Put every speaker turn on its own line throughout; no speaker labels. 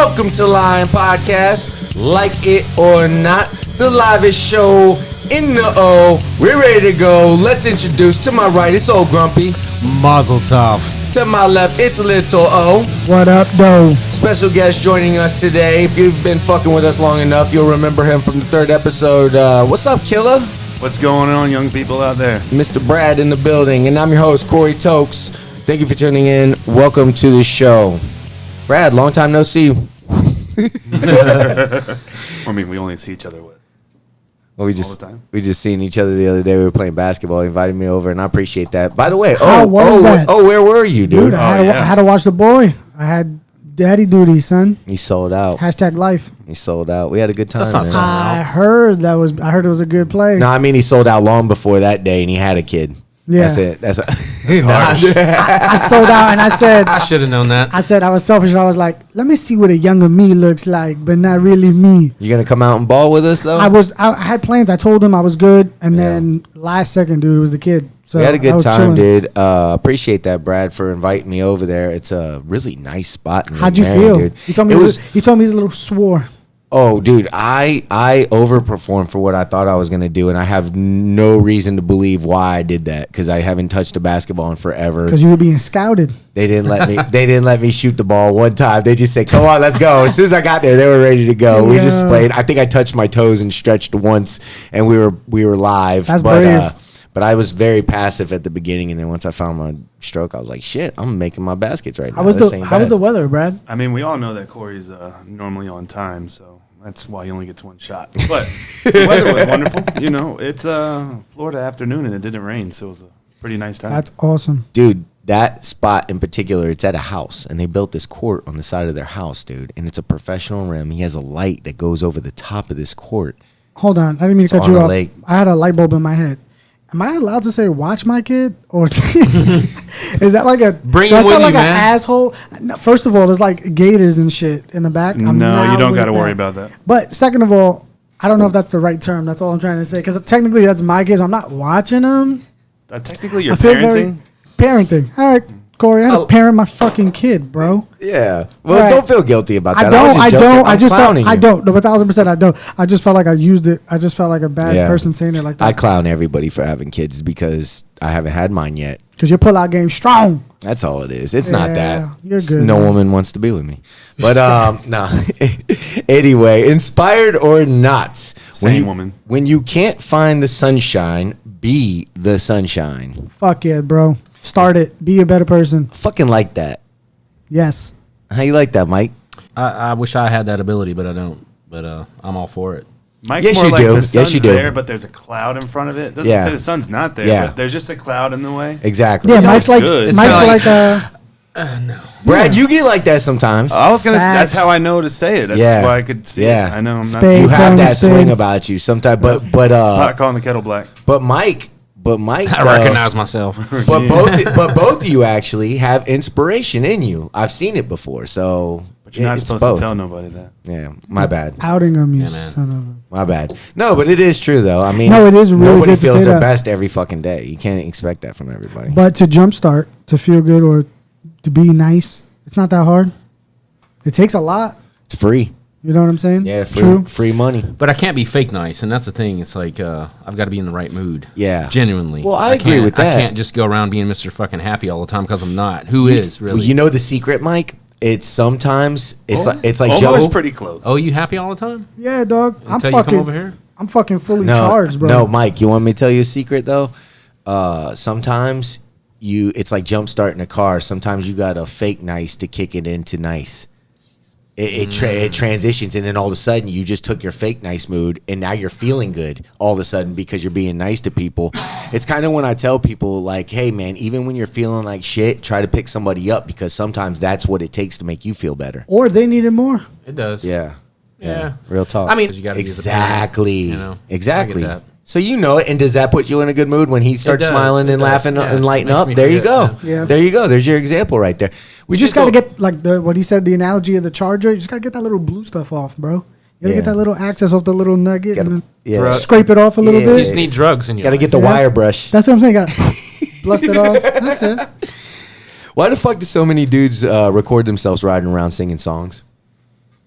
Welcome to Lion Podcast. Like it or not, the livest show in the O. We're ready to go. Let's introduce, to my right, it's old Grumpy.
Mazel tov.
To my left, it's Little O.
What up, though?
Special guest joining us today. If you've been fucking with us long enough, you'll remember him from the third episode. What's up, Killer?
What's going on, young people out there?
Mr. Brad in the building, and I'm your host, Corey Tokes. Thank you for tuning in. Welcome to the show. Brad, long time no see.
I mean, we only see each other all
Well,
the time.
we just seen each other the other day. We were playing basketball. He invited me over, and I appreciate that. By the way,
How was that?
where were you, dude?
I had to watch the boy. I had daddy duty, son.
He sold out.
Hashtag life.
He sold out. We had a good time.
That's not
man.
sold out. I heard it was a good play.
No, I mean he sold out long before that day, and he had a kid.
Yeah.
That's it. That's
I sold out, and I said
I should have known that.
I said I was selfish. I was like, let me see what a younger me looks like, but not really me.
You gonna come out and ball with us though?
I had plans. I told him I was good, and then last second, dude, it was the kid. So
we had a good time,
chilling.
dude. Appreciate that, Brad, for inviting me over there. It's a really nice spot.
How'd you feel?
Dude.
He told me he told me he's a little swore.
Oh, dude, I overperformed for what I thought I was going to do, and I have no reason to believe why I did that because I haven't touched a basketball in forever.
Because you were being scouted.
They didn't let me. They didn't let me shoot the ball one time. They just said, "Come on, let's go." As soon as I got there, they were ready to go. We just played. I think I touched my toes and stretched once, and we were live.
That's brave.
But I was very passive at the beginning, and then once I found my stroke, I was like, "Shit, I'm making my baskets right now."
How was the weather, Brad?
I mean, we all know that Corey's normally on time, so that's why he only gets one shot. But the weather was wonderful. You know, it's Florida afternoon, and it didn't rain, so it was a pretty nice time.
That's awesome.
Dude, that spot in particular, it's at a house, and they built this court on the side of their house, dude, and it's a professional rim. He has a light that goes over the top of this court.
Hold on. I didn't mean to cut
on
you
a
off.
lake.
I had a light bulb in my head. Am I allowed to say "watch my kid"? Or is that like a
Bring him
that's
with
not
you,
like
man.
an asshole? No, first of all, there's like gators and shit in the back.
No, you don't got to worry about that.
But second of all, I don't know if that's the right term. That's all I'm trying to say. Because technically, that's my kids. I'm not watching them.
Technically, you're
I feel
parenting.
Parenting. All right, Corey. I had to parent my fucking kid, bro.
Yeah. Well,
Right.
don't feel guilty about that.
I don't.
was just joking. I'm
I just felt.
clowning
I
you.
don't. No, 1,000%. I don't. I just felt like I used it. I just felt like a bad
Yeah.
person saying it like
I
that.
clown everybody for having kids because I haven't had mine yet.
Because your pull-out game strong.
That's all it is. It's not that.
You're good.
No
man.
woman wants to be with me. But no. Anyway, inspired or not,
Same woman.
When you can't find the sunshine, be the sunshine.
Fuck yeah, bro. Start it. Be a better person.
Fucking like that.
Yes.
How you like that, Mike?
I wish I had that ability, but I don't. But I'm all for it.
Mike's
Yes,
more
you
like
do.
the
Yes,
sun's
you do.
there, but there's a cloud in front of it. Doesn't
Yeah.
say the sun's not there,
Yeah.
but there's just a cloud in the way.
Exactly.
Yeah, Mike's like
good.
It's
Mike's
kinda
like
No.
Brad, you get like that sometimes.
I was gonna.
Facts.
That's how I know to say it. That's
Yeah.
why I could see
Yeah.
it. I know I'm
Spade.
You
not
have that
Spade.
swing about you sometimes, but
pot calling the kettle black.
Mike,
I recognize myself.
but both of you actually have inspiration in you. I've seen it before, so
But you're not
it's
supposed
both.
to tell nobody that.
Yeah, my bad.
outing him, you
Yeah, man.
son of a.
My bad. No, but it is true though. I mean,
No, it is really
nobody
good to
feels
say
their
that.
best every fucking day. You can't expect that from everybody.
But to jumpstart, to feel good, or to be nice, it's not that hard. It takes a lot.
It's free.
You know what I'm saying?
Yeah,
True.
free money.
But I can't be fake nice, and that's the thing. It's like I've got to be in the right mood.
Yeah.
Genuinely.
Well, I agree
can't-
with that.
I can't just go around being Mr. fucking happy all the time because I'm not. Who is really?
Well, you know the secret, Mike? It's sometimes it's like
Almost
Joe.
pretty close.
Oh, you happy all the time?
Yeah, dog.
Until you come over here?
I'm fucking fully
No,
charged, bro.
no, Mike. You want me to tell you a secret though? Sometimes it's like jump starting a car. Sometimes you got to fake nice to kick it into nice. It transitions, and then all of a sudden you just took your fake nice mood, and now you're feeling good all of a sudden because you're being nice to people. It's kind of when I tell people like, hey man, even when you're feeling like shit, try to pick somebody up because sometimes that's what it takes to make you feel better.
Or they needed more.
It does.
Yeah.
Yeah.
Real talk.
I mean, you gotta be the parent,
exactly.
you know?
Exactly.
I get that.
So you know it, and does that put you in a good mood when he starts
does,
smiling
it
and
does,
laughing
yeah.
and lighting
Makes
up?
me
There you
forget,
go.
yeah.
There you go. There's your example right there.
We just got to get like what he said, the analogy of the charger. You just got to get that little blue stuff off, bro. You got to
Yeah.
get that little access off the little nugget
Gotta-
and
yeah.
then scrape it off a little
Yeah.
You
bit.
just need drugs in your
Got to
life.
get the
Yeah.
wire brush.
That's what I'm saying. Got to blast it off. That's it.
Why the fuck do so many dudes record themselves riding around singing songs?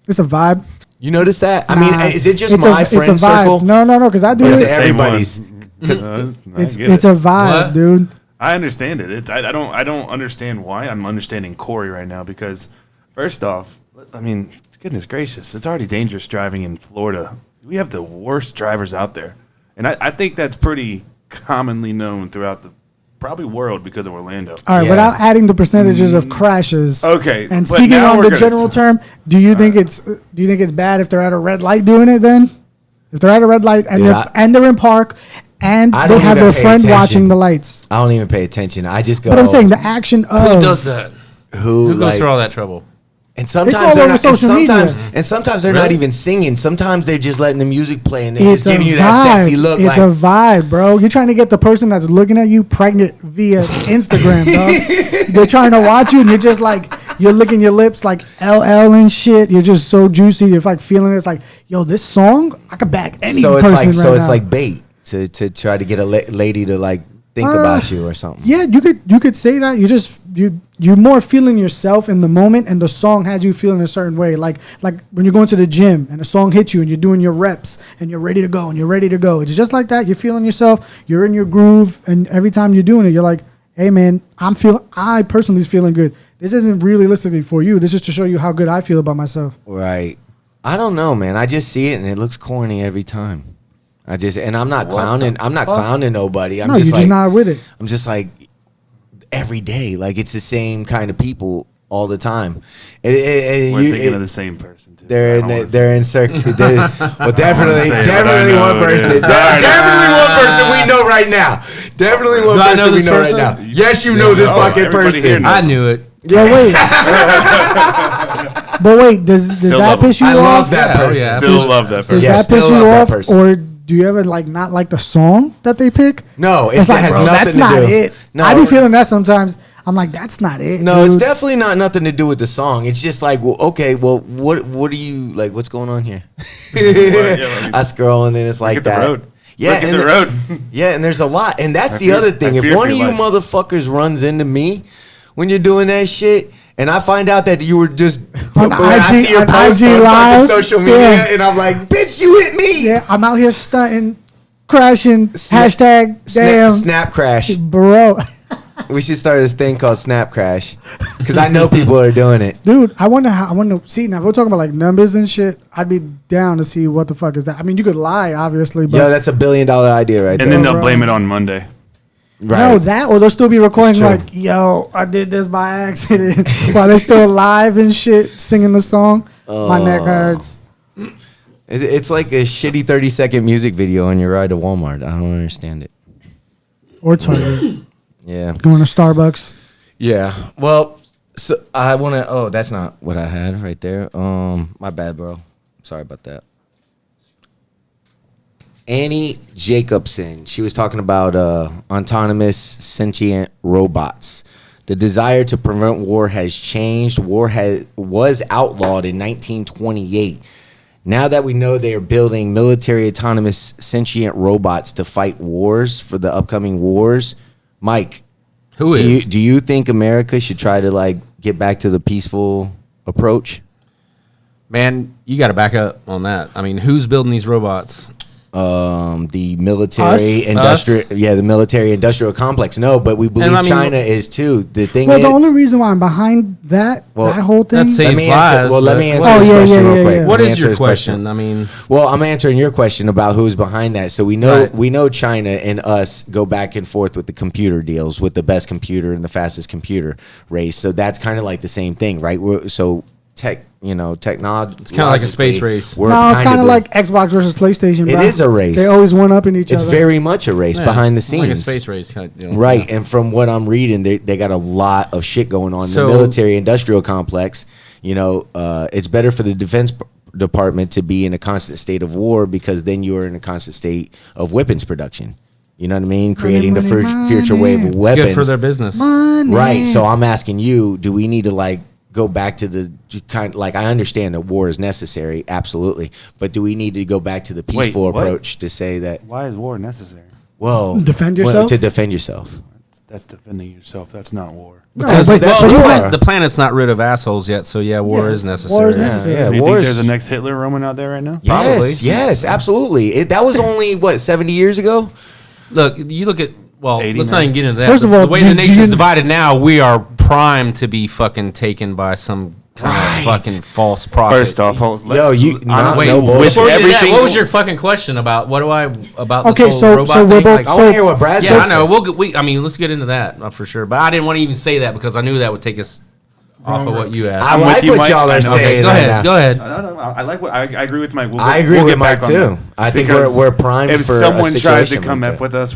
It's a vibe.
You notice that? I
Nah,
mean, is it just
it's
my
it's
friend
a vibe.
circle?
No, because I do
Or is
it.
it everybody's?
It's a vibe,
What?
dude.
I understand it. I don't understand why. I'm understanding Corey right now because, first off, I mean, goodness gracious, it's already dangerous driving in Florida. We have the worst drivers out there, and I think that's pretty commonly known throughout the probably world because of Orlando.
All right,
Yeah.
without adding the percentages of crashes.
Okay,
And
but
speaking
now
on
we're
the
gonna-
general term, do you think it's bad if they're at a red light doing it? Then, if they're at a red light and
Yeah,
they're in park and
I
they
don't
have
even
their
pay
friend
attention.
watching the lights.
I don't even pay attention. I just go.
But I'm saying the action of
Who does that?
who
Who goes
like,
through all that trouble?
and sometimes
all
they're
over
not.
social media.
And sometimes they're
Really?
not even singing. Sometimes they're just letting the music play and they're
It's
just
a
giving you that sexy
vibe.
look.
It's
Like,
a vibe, bro. You're trying to get the person that's looking at you pregnant via Instagram, bro. They're trying to watch you, and you're just like, you're licking your lips like LL and shit. You're just so juicy. You're like feeling it's like, yo, this song, I could back any
so it's
person
like
right
so
now.
it's like bait to try to get a lady to like think about you or something.
Yeah, you could say that. You're more feeling yourself in the moment, and the song has you feeling a certain way. Like when you're going to the gym and a song hits you, and you're doing your reps, and you're ready to go, and you're ready to go. It's just like that. You're feeling yourself. You're in your groove, and every time you're doing it, you're like, hey man, I personally is feeling good. This isn't realistically for you. This is to show you how good I feel about myself.
Right. I don't know, man. I just see it and it looks corny every time. I'm not clowning. I'm not clowning nobody. I'm
No,
just
you're
like,
just not with it.
I'm just like every day. Like it's the same kind of people all the time.
We're thinking of the same person too.
They're in circle. Well, definitely
say it, but I
one
know it
person.
is. I
Definitely
know.
one person we know right now. Definitely one
Do I know
person we
this
know
person?
right now. Yes, you know this
Oh,
fucking
everybody here
person.
knows.
I knew it.
But wait, does
Still
that
love
piss you
I
off?
love that
Yeah, oh,
person.
yeah.
Still love that
Does
person.
Yeah,
that piss
still
you
love that
off,
person.
or do you ever like not like the song that they pick?
No,
It's like,
has
bro,
nothing
that's
to
not
do.
it.
No,
I be feeling that sometimes. I'm like, that's not it.
No, it's
dude.
definitely not nothing to do with the song. It's just like, well, okay, well, what do you like? What's going on here? I scroll and then it's like
Look at
that.
the road.
Yeah,
Look at
and
the road.
Yeah, and there's a lot, and that's
I
the
fear-
other thing.
I
If
fear
one
for
of
your
you
life.
motherfuckers runs into me when you're doing that shit, and I find out that you were just
On
when I
IG
see your
on
post
IG
on fucking
Live,
social media,
yeah.
and I'm like, bitch, you hit me.
Yeah, I'm out here stunting, crashing. Hashtag
Snap,
damn,
snap crash.
bro.
We should start this thing called Snap Crash, because I know people are doing it.
Dude, I wonder see now if we're talking about like numbers and shit, I'd be down to see what the fuck is that. I mean, you could lie, obviously, but
Yo, that's $1 billion idea right
And
there.
then they'll
bro.
blame it on Monday.
Right.
no, that or they'll still be recording
true.
like, yo, I did this by accident while they're still live and shit, singing the song. My neck hurts.
It's like a shitty 30-second music video on your ride to Walmart. I don't understand it.
Or Target.
Yeah.
Going to Starbucks.
Yeah. Well, so I want to. Oh, that's not what I had right there. My bad, bro. Sorry about that. Annie Jacobson. She was talking about autonomous sentient robots. The desire to prevent war has changed. War was outlawed in 1928. Now that we know they are building military autonomous sentient robots to fight wars for the upcoming wars, Mike,
Who is?
do you think America should try to like get back to the peaceful approach?
Man, you got to back up on that. I mean, who's building these robots?
The military
Us?
industrial, yeah, the military industrial complex. No, but we believe
I mean-
China is too. The thing
Well,
is,
the only reason why I'm behind that whole thing.
That's
let
saves
me answer.
lives.
Well, let
but
me answer
what-
Oh,
this
yeah,
question
yeah,
real
yeah,
quick.
yeah.
Let
What
me
is
answer
your
this
question? I mean,
Well, I'm answering your question about who's behind that. So we know
Right.
we know China and us go back and forth with the computer deals with the best computer and the fastest computer race. So that's kind of like the same thing, right? So technology.
It's kinda like a space race.
No, it's kind of like Xbox versus PlayStation.
It
bro.
is a race.
They always one up in each
it's
other.
very much a race
yeah,
behind the scenes.
like a space race kind of deal.
Right,
Yeah.
and from what I'm reading, they got a lot of shit going on.
So-
The military-industrial complex, it's better for the defense department to be in a constant state of war because then you're in a constant state of weapons production. You know what I mean? Creating the future wave of
money.
weapons.
Good for their business.
Money.
Right. So I'm asking you, do we need to like go back to the kind like I understand that war is necessary, absolutely, but do we need to go back to the peaceful
what?
approach to say that
Why is war necessary?
well
Defend yourself?
to defend yourself?
That's defending yourself. That's not war.
Because
but he's not-
the planet's not rid of assholes yet, so yeah, war is necessary.
War is necessary.
Yeah,
So you
war
think
is-
there's a next Hitler roaming out there right now?
Probably.
Yes, absolutely. That was only what 70 years ago.
Look, you look at let's
89.
not even get into that.
First of all,
the way
do-
the
do
nation's
you-
divided now, we are primed to be fucking taken by some kind
Right.
of fucking false prophet.
First off,
you-
honestly,
no bullshit.
with
Before we get to that,
everything,
what was your fucking question about? About
Okay,
this
so-
whole robot
so we're
thing?
both-
Like,
I want to hear what Brad
yeah,
said.
I know. I mean, let's get into that for sure. But I didn't want to even say that because I knew that would take us off of what you asked.
I
I'm
like
with you,
what
Mike.
y'all
I
are
know.
saying.
Okay, go
right
ahead.
now.
Go ahead.
I like what I agree with Mike.
I agree
we'll
with
get back
Mike
on
too.
that.
I think
Because
we're primed
if
for a
someone tries to
situation
come
like
up
that.
with us,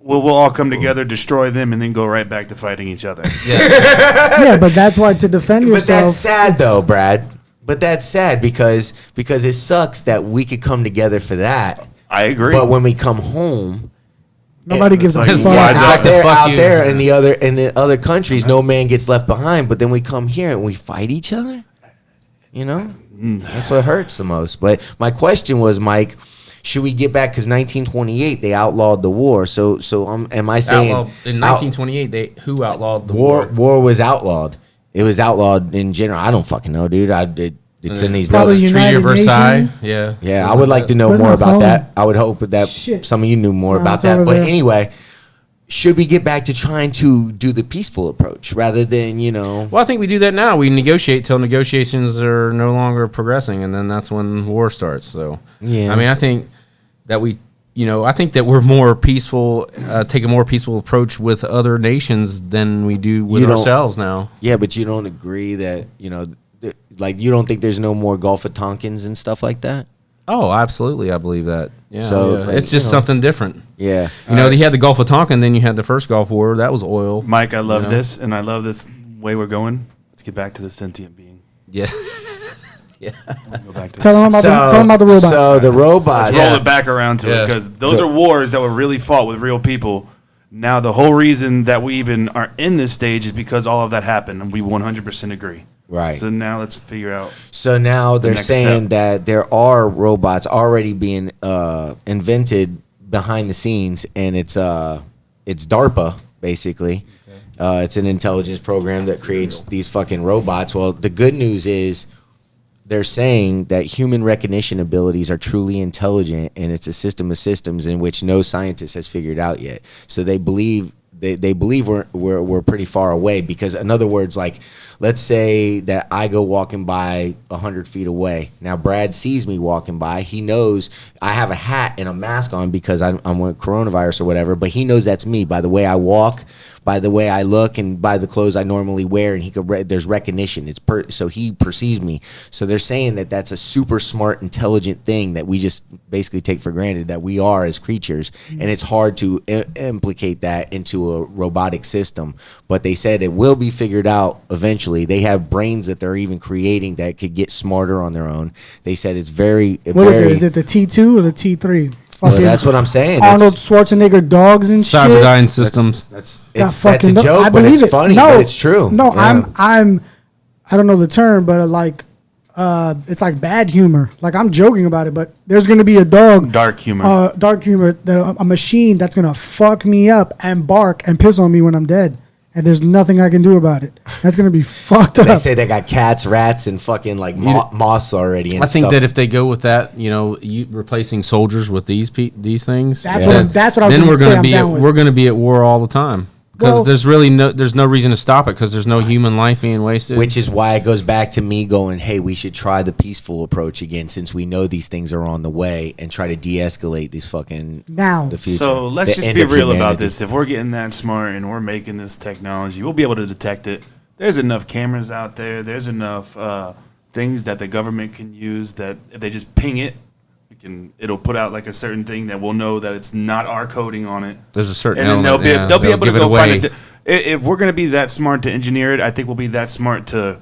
we'll all come together, destroy them, and then go right back to fighting each other.
Yeah, but that's why to defend
But
yourself.
that's sad
it's-
though, Brad. But that's sad because it sucks that we could come together for that.
I agree.
But when we come home,
Nobody gives a
like,
fuck.
why
out
not?
there,
Fuck
out
you.
there in the other countries, no man gets left behind. But then we come here and we fight each other. You know, that's what hurts the most. But my question was, Mike, should we get back? Because 1928 they outlawed the war. So am I saying
In 1928, who outlawed the
war?
war?
War was outlawed. It was outlawed in general. I don't fucking know, dude. It's in these
Probably
notes.
United
Treaty of Versailles.
Nations?
Yeah.
Yeah, I
Something
would like to know
Put it
more
on
about
phone.
that. I would hope that
Shit.
some of you knew more
No,
about
it's
that.
over
But
there.
anyway, should we get back to trying to do the peaceful approach rather than,
Well, I think we do that now. We negotiate till negotiations are no longer progressing, and then that's when war starts. So,
Yeah.
I mean, I think that I think that we're more peaceful, take a more peaceful approach with other nations than we do with
You don't-
ourselves now.
Yeah, but you don't agree that, like you don't think there's no more Gulf of Tonkins and stuff like that?
Oh, absolutely, I believe that. Yeah,
So,
yeah.
like,
It's just something different.
Yeah.
They had the Gulf of Tonkin, then you had the first Gulf War. That was oil.
Mike, I love
know?
this, and I love this way we're going. Let's get back to the sentient being.
Yeah.
Go back to
Tell them about the robot.
So the robot.
Let's roll it back around to
Yeah.
it because those are wars that were really fought with real people. Now the whole reason that we even are in this stage is because all of that happened, and we 100% agree.
Right.
So now let's figure out.
So now they're
next
saying
step.
that there are robots already being invented behind the scenes, and it's DARPA basically. It's an intelligence program that creates these fucking robots. Well, the good news is they're saying that human recognition abilities are truly intelligent, and it's a system of systems in which no scientist has figured out yet. So they believe we're pretty far away because, in other words, like, let's say that I go walking by 100 feet away. Now Brad sees me walking by. He knows I have a hat and a mask on because I'm with coronavirus or whatever, but he knows that's me by the way I walk, by the way I look, and by the clothes I normally wear, and he could there's recognition. So he perceives me. So they're saying that that's a super smart, intelligent thing that we just basically take for granted that we are as creatures, and it's hard to implicate that into a robotic system. But they said it will be figured out eventually. They have brains that they're even creating that could get smarter on their own. They said it's very.
What is it? Is it the T2 or the T3?
Well, that's what I'm saying.
Arnold Schwarzenegger dogs and shit.
Cyberdyne systems.
That's
Got
a joke,
I
but
believe
it's
it.
funny,
No,
but it's true.
No,
Yeah.
I don't know the term, but it's like bad humor. Like I'm joking about it, but there's gonna be a dog,
Dark humor.
dark humor, that a machine that's gonna fuck me up and bark and piss on me when I'm dead, and there's nothing I can do about it. That's gonna be fucked
They
up.
say they got cats, rats, and fucking like moss already. And
I think
stuff.
that if they go with that, you replacing soldiers with these things,
That's
what
I'm- that's what I was
then
gonna
we're
say
gonna
I'm
be
down with.
we're going to be at war all the time because
Well-
there's no reason to stop it because there's no human life being wasted.
Which is why it goes back to me going, hey, we should try the peaceful approach again since we know these things are on the way and try to de-escalate these fucking
Now.
the future.
So let's
The
just
end
be
of
real about
humanity.
this. If we're getting that smart and we're making this technology, we'll be able to detect it. There's enough cameras out there. There's enough things that the government can use that if they just ping it, it'll put out like a certain thing that we'll know that it's not our coding on it.
There's a certain
And then
element,
they'll be able to
give it
go
away.
find it. If we're going to be that smart to engineer it, I think we'll be that smart to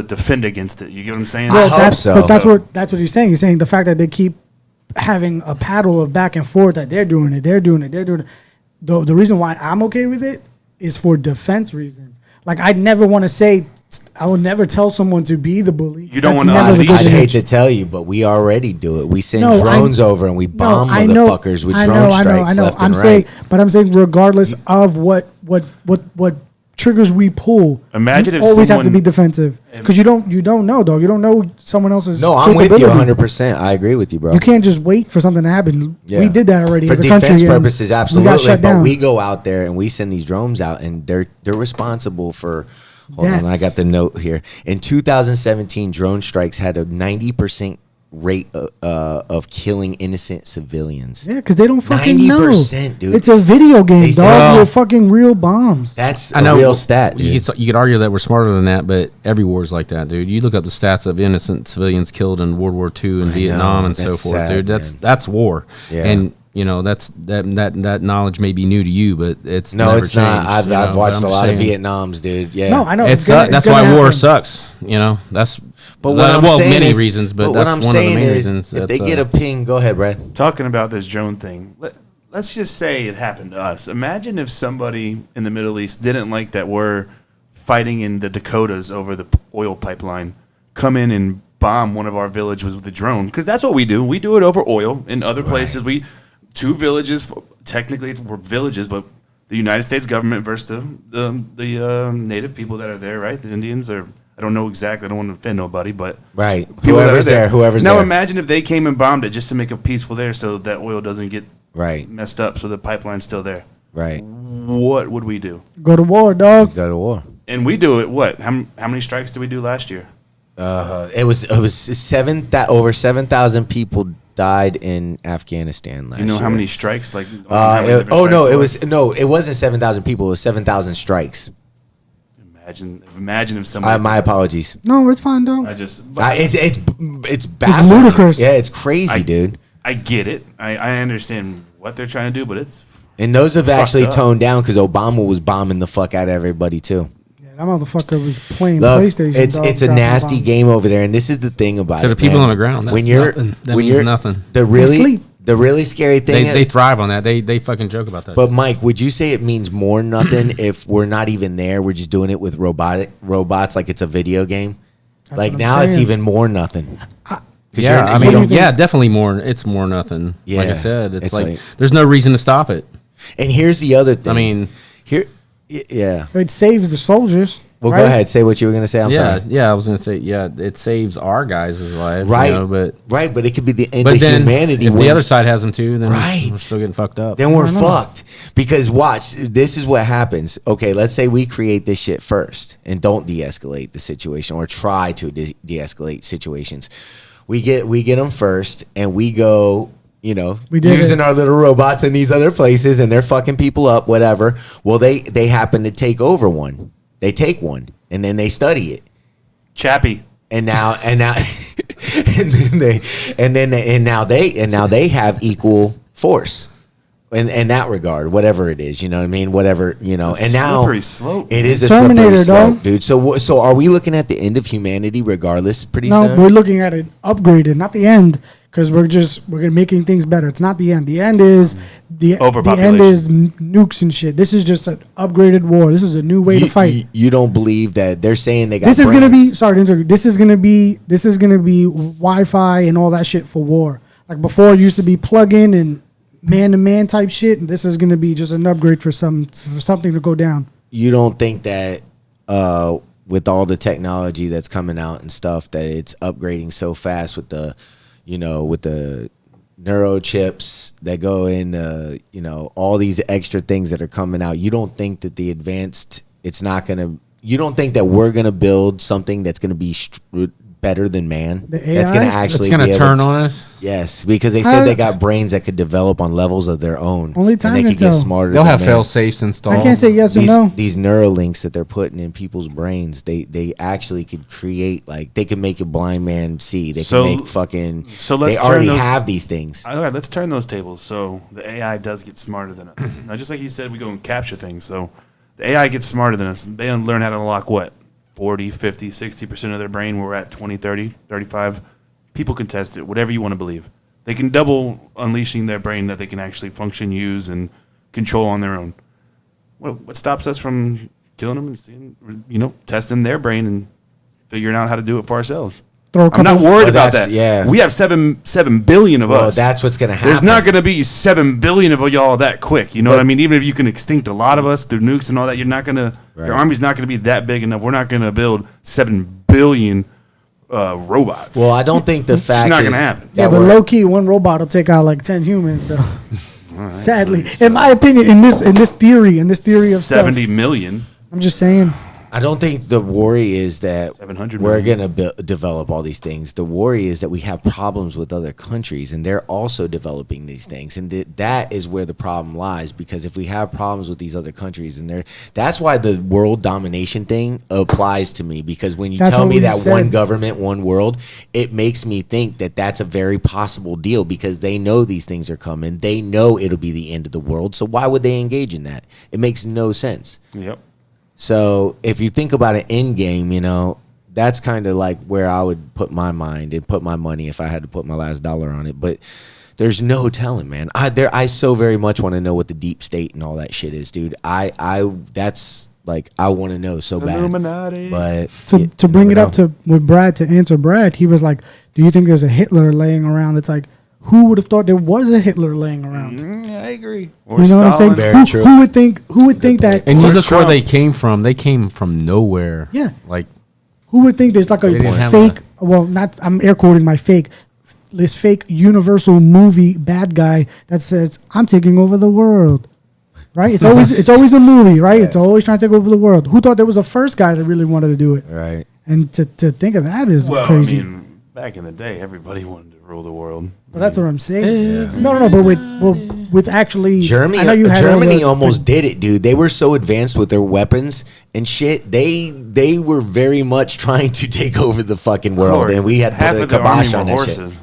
defend against it. You get what I'm saying?
Well,
hope so.
But that's what he's saying. He's saying the fact that they keep having a paddle of back and forth that they're doing it. The reason why I'm okay with it is for defense reasons. Like I'd never want to say I would never tell someone to be the bully.
You don't
That's
wanna
never the
unleash
good
I'd hate
image.
to tell you, but we already do it. We send
No,
drones over and we bomb
I know-
motherfuckers with
I
drone
know,
strikes left
I'm
and
saying,
right.
but I'm saying, regardless of what triggers we pull,
Imagine
you
if
always have to
someone-
be defensive because you don't know, dog. You don't know someone else's.
No, I'm with you
capability.
100%. I agree with you, bro.
You can't just wait for something to happen.
Yeah.
We did that already
For
as a
defense
country. and
purposes,
we got
absolutely.
shut
But
down.
we go out there and we send these drones out, and they're responsible for. Hold on, I
That's-
got the note here. In 2017, drone strikes had a 90% rate of killing innocent civilians.
Yeah, because they don't fucking
90%,
know.
dude.
It's a video game,
They
dog.
say-
They're fucking real bombs.
That's
I
a
know
real stat,
You
dude.
could argue that we're smarter than that, but every war is like that, dude. You look up the stats of innocent civilians killed in World War II and Vietnam and so
that's
forth,
sad,
dude.
man.
That's war,
Yeah.
and you know that knowledge may be new to you, but it's
No,
never
it's not.
changed,
I've
you know, but
watched
I'm
a
just
lot of
saying.
Vietnams, dude. Yeah.
No, I know.
It's
gonna-
that's
gonna
why war
happen.
sucks. You know, that's
But what I'm
well,
saying
many
is,
reasons, but
what
that's
I'm
one of the
saying
main
is,
reasons.
if they
That's,
get a ping, go ahead, Brad.
Talking about this drone thing, let's just say it happened to us. Imagine if somebody in the Middle East didn't like that we're fighting in the Dakotas over the oil pipeline, come in and bomb one of our villages with a drone, because that's what we do. We do it over oil. In other places, two villages, technically we're villages, but the United States government versus the native people that are there, right? The Indians are. I don't know exactly. I don't want to offend nobody, but
Right.
people that
Whoever's
are
there, whoever's
now
there.
imagine if they came and bombed it just to make it peaceful there, so that oil doesn't get
Right.
messed up, so the pipeline's still there.
Right.
What would we do?
Go to war, dog.
Go to war.
And we do it. What? How many strikes did we do last year?
It was over 7,000 people died in Afghanistan last
You know
year.
how many strikes? Like how many different strikes
it wasn't 7,000 people. It was 7,000 strikes.
Imagine if somebody.
My apologies.
No, it's fine, dog.
I just.
It's baffling.
ludicrous.
Yeah, it's crazy, dude.
I get it. I understand what they're trying to do, but it's.
And those have
Fucked
actually
up.
toned down because Obama was bombing the fuck out of everybody too.
Yeah, that motherfucker was playing
Look,
PlayStation.
it's
dog,
a
dropping
nasty
bombs.
game over there, and this is the thing about
To
it.
the people
man.
on the ground, that's
when you're
nothing. That
when
means
you're
nothing.
the really scary thing.
They thrive on that. They fucking joke about that.
But Mike, would you say it means more nothing if we're not even there? We're just doing it with robots, like it's a video game. Like
what I'm
now, it's
saying.
even more nothing. 'Cause
yeah,
you're-
I
you
mean,
don't-
yeah, definitely more. It's more nothing. Like
Yeah,
I said, it's
it's
like,
like-
there's no reason to stop it.
And here's the other thing.
I mean,
here, yeah.
It saves the soldiers.
Well,
right?
go ahead. Say what you were gonna say. I'm sorry.
yeah. I was gonna say, yeah, it saves our guys' lives,
Right.
You know, but
Right, but it could be the end
but
of
then
humanity.
if
when-
the other side has them too, then
Right.
we're still getting fucked up.
then we're
I know.
fucked. Because watch, this is what happens. Okay, let's say we create this shit first and don't de-escalate the situation or try to de-escalate situations. We get them first, and we go, you know,
We did
using
it.
our little robots in these other places, and they're fucking people up, whatever. Well, they happen to take over one. They take one, and then they study it.
Chappie.
And now and now they have equal force in that regard, whatever it is, you know what I mean, whatever, you know.
It's a
And now
slippery slope.
it is a
Terminator,
slippery slope,
dog.
dude. So are we looking at the end of humanity regardless pretty
No,
soon?
we're looking at it upgraded, not the end, because we're making things better. It's not the end. The end is the end
Overpopulation.
is nukes and shit. This is just an upgraded war. This is a new way to fight.
You don't believe that they're saying they got
This is gonna
brains.
be sorry to interrupt. This is gonna be Wi-Fi and all that shit for war. Like before, it used to be plug-in and man-to-man type shit, and this is gonna be just an upgrade for something to go down.
You don't think that with all the technology that's coming out and stuff that it's upgrading so fast with the, you know, with the neurochips that go in, you know, all these extra things that are coming out. You don't think that the advanced, it's not gonna. You don't think that we're gonna build something that's gonna be better than man?
The
That's
AI?
gonna actually
It's gonna
be able
turn
to-
on us.
Yes, because they said they got brains that could develop on levels of their own.
Only time
and they
can
could get
tell.
smarter.
They'll
than
have
man.
fail safes installed.
I can't say yes or no.
These Neuralinks that they're putting in people's brains, they actually could create, like, they could make a blind man see. They
So-
can make fucking.
so let's
they already
turn those-
have these things.
All right, let's turn those tables. So the AI does get smarter than us. Now, just like you said, we go and capture things. So the AI gets smarter than us. They learn how to unlock what? 40, 50, 60% of their brain. We're at 20, 30, 35. People can test it, whatever you want to believe. They can double unleashing their brain that they can actually function, use, and control on their own. What stops us from killing them and seeing, testing their brain and figuring out how to do it for ourselves.
I'm
not worried
Oh,
about
that's-
that.
yeah.
We have 7 billion of
Well,
us.
that's what's gonna happen.
There's not going to be 7 billion of y'all that quick. You know what I mean? Even if you can extinct a lot of us through nukes and all that, you're not going to.
Right.
Your army's not going to be that big enough. We're not going to build 7 billion robots.
Well, I don't think the fact
not
is
gonna happen.
Yeah,
that
but
we're-
low key, one robot will take out like 10 humans, though. Sadly, in my opinion, in this theory of
70
stuff,
million.
I'm just saying.
I don't think the worry is that
700
we're
million.
going to develop all these things. The worry is that we have problems with other countries, and they're also developing these things. And that is where the problem lies, because if we have problems with these other countries, and that's why the world domination thing applies to me, because when you
That's
tell
what
me
we
that
said.
one government, one world, it makes me think that that's a very possible deal, because they know these things are coming. They know it'll be the end of the world. So why would they engage in that? It makes no sense.
Yep.
So if you think about an end game, that's kind of like where I would put my mind and put my money if I had to put my last dollar on it. But there's no telling, man. I so very much want to know what the deep state and all that shit is, dude. That's like I want to know so bad.
Illuminati.
But
To bring it
never
up to with Brad, to answer Brad, he was like, "Do you think there's a Hitler laying around?" It's like, who would have thought there was a Hitler laying around?
Yeah, I agree. Or
You know what I'm saying?
Stalin.
Very true.
Who would think? Who would think that?
And you
Or
look where
Trump.
they came from. They came from nowhere.
Yeah.
Like,
Who would think there's like a
They didn't have
fake? Well, not. I'm air quoting my fake. This fake Universal movie bad guy that says, "I'm taking over the world." Right? It's always a movie, right? It's always trying to take over the world. Who thought there was a first guy that really wanted to do it?
right.
And to think of that is
Well,
crazy.
I mean, back in the day, everybody wanted to rule the world.
But that's what I'm saying. No. But with actually,
Germany,
I know you had all
Germany
the-
almost did it, dude. They were so advanced with their weapons and shit. They were very much trying to take over the fucking world, and we had
half
put a
of the army
kibosh
were
on that
horses.
shit.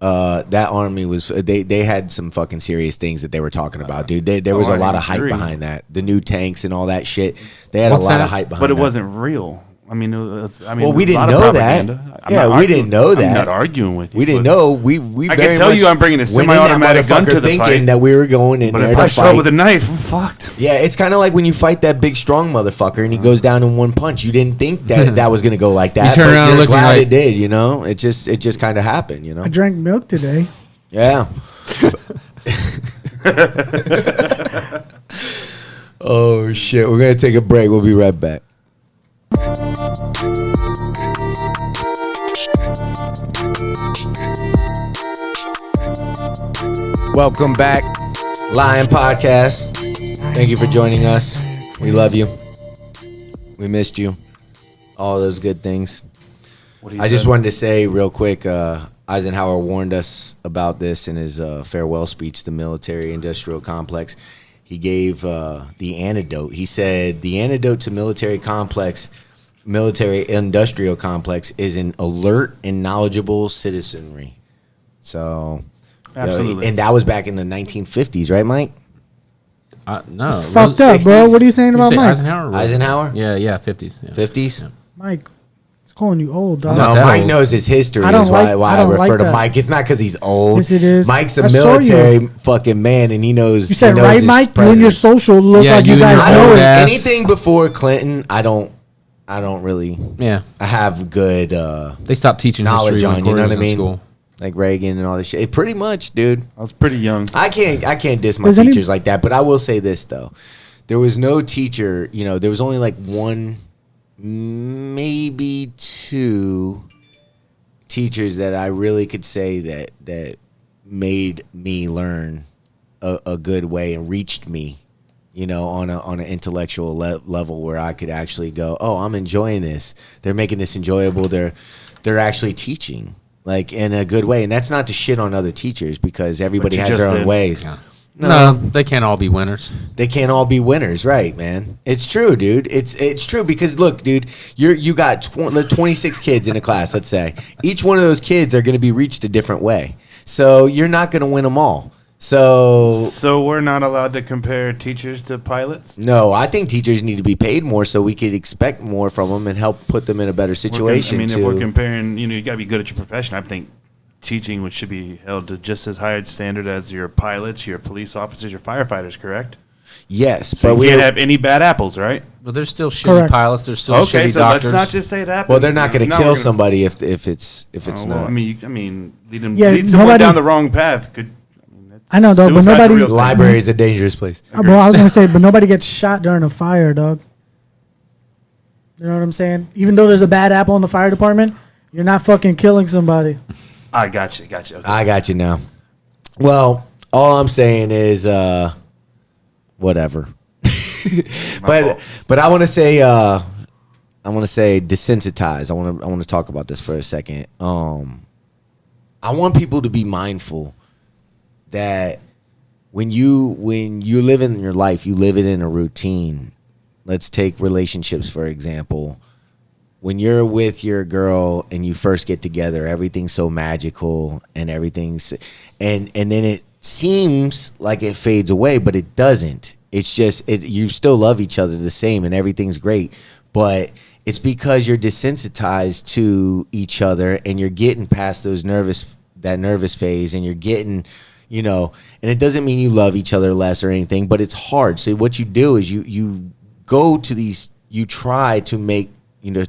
That army was they had some fucking serious things that they were talking about, dude. There was a lot of hype
agree.
behind that. The new tanks and all that shit. They had
What's
a lot
that?
of hype behind
But it
that.
wasn't real. I mean,
Well, we
a
didn't
lot of
know that.
propaganda. I'm
Yeah,
not
we
arguing-
didn't know that.
I'm not arguing with you.
We didn't
but-
know. We
I
very
can tell
much
you I'm bringing a
went in that
semi-automatic gun
motherfucker
to the
thinking
fight.
that we were going in
But
there
if I
to
show up
fight.
with a knife, I'm fucked.
Yeah, it's kind of like when you fight that big strong motherfucker and he goes down in one punch. You didn't think that was gonna go like that.
turn
but
around
you're
looking
glad
like-
it did. It just kind of happened.
I drank milk today.
Yeah. Oh shit! We're gonna take a break. We'll be right back. Welcome back, Lion Podcast. Thank you for joining us. We love you. We missed you. All those good things. I just wanted to say real quick, Eisenhower warned us about this in his farewell speech, the military-industrial complex. He gave the antidote. He said the antidote to military-industrial complex is an alert and knowledgeable citizenry. So,
Absolutely.
and that was back in the 1950s, right, Mike?
No.
It's fucked up, bro. What are you saying about Mike?
Eisenhower?
Eisenhower?
Yeah, 50s. Yeah.
50s?
Mike, he's calling you old, dog.
No,
that
Mike
old.
knows his history.
I don't
Is
like-
why
I
I
don't
refer
like
to
that.
Mike. It's not because he's old.
Yes, it is.
Mike's a
I saw you.
military fucking man, and he knows.
You said
he knows
right,
his
Mike. You and your
presidents.
social look
Yeah,
like
you
you
and
guys
your
know
old
it.
ass.
Anything before Clinton, I don't really
Yeah.
have good
They stopped teaching
knowledge
history
on.
when
You know
Corey
what I
was in
mean?
school.
Like Reagan and all this shit. Pretty much, dude.
I was pretty young.
I can't diss my
Does any-
teachers like that, but I will say this though. There was no teacher, there was only like one, maybe two teachers that I really could say that made me learn a good way and reached me, on an intellectual level where I could actually go, oh, I'm enjoying this. They're making this enjoyable. They're actually teaching. Like in a good way, and that's not to shit on other teachers because everybody
you
has
just
their own
did.
ways.
Yeah.
No.
No, they can't all be winners.
They can't all be winners, right, man? It's true, dude. It's true because look, dude, you got 26 kids in a class. Let's say each one of those kids are going to be reached a different way, so you're not going to win them all.
So we're not allowed to compare teachers to pilots?
No, I think teachers need to be paid more so we could expect more from them and help put them in a better situation.
If we're comparing, you got to be good at your profession. I think teaching should be held to just as high a standard as your pilots, your police officers, your firefighters, correct?
Yes,
So
but
we can't have any bad apples, right?
But there's still shitty
Correct.
pilots. There's still
Okay,
shitty
so
doctors.
let's not just say it happens.
well, they're not going to
Now
kill
we're gonna-
somebody if it's
Oh,
not.
well, I mean, lead
Yeah,
someone
nobody-
down the wrong path could.
I know, though, but
suicide's a
nobody-
real thing.
Library is a dangerous place.
Bro, I was gonna say, but nobody gets shot during a fire, dog. You know what I'm saying? Even though there's a bad apple in the fire department, you're not fucking killing somebody.
I got you. Okay.
I got you now. Well, all I'm saying is whatever. but I want to say desensitize. I want to talk about this for a second. I want people to be mindful that when you live in your life, you live it in a routine. Let's take relationships for example. When you're with your girl and you first get together, everything's so magical and everything's and then it seems like it fades away, but it doesn't. It's just you still love each other the same and everything's great, but it's because you're desensitized to each other and you're getting past that nervous phase and you're getting, and it doesn't mean you love each other less or anything, but it's hard. So what you do is you go to these, you try to make,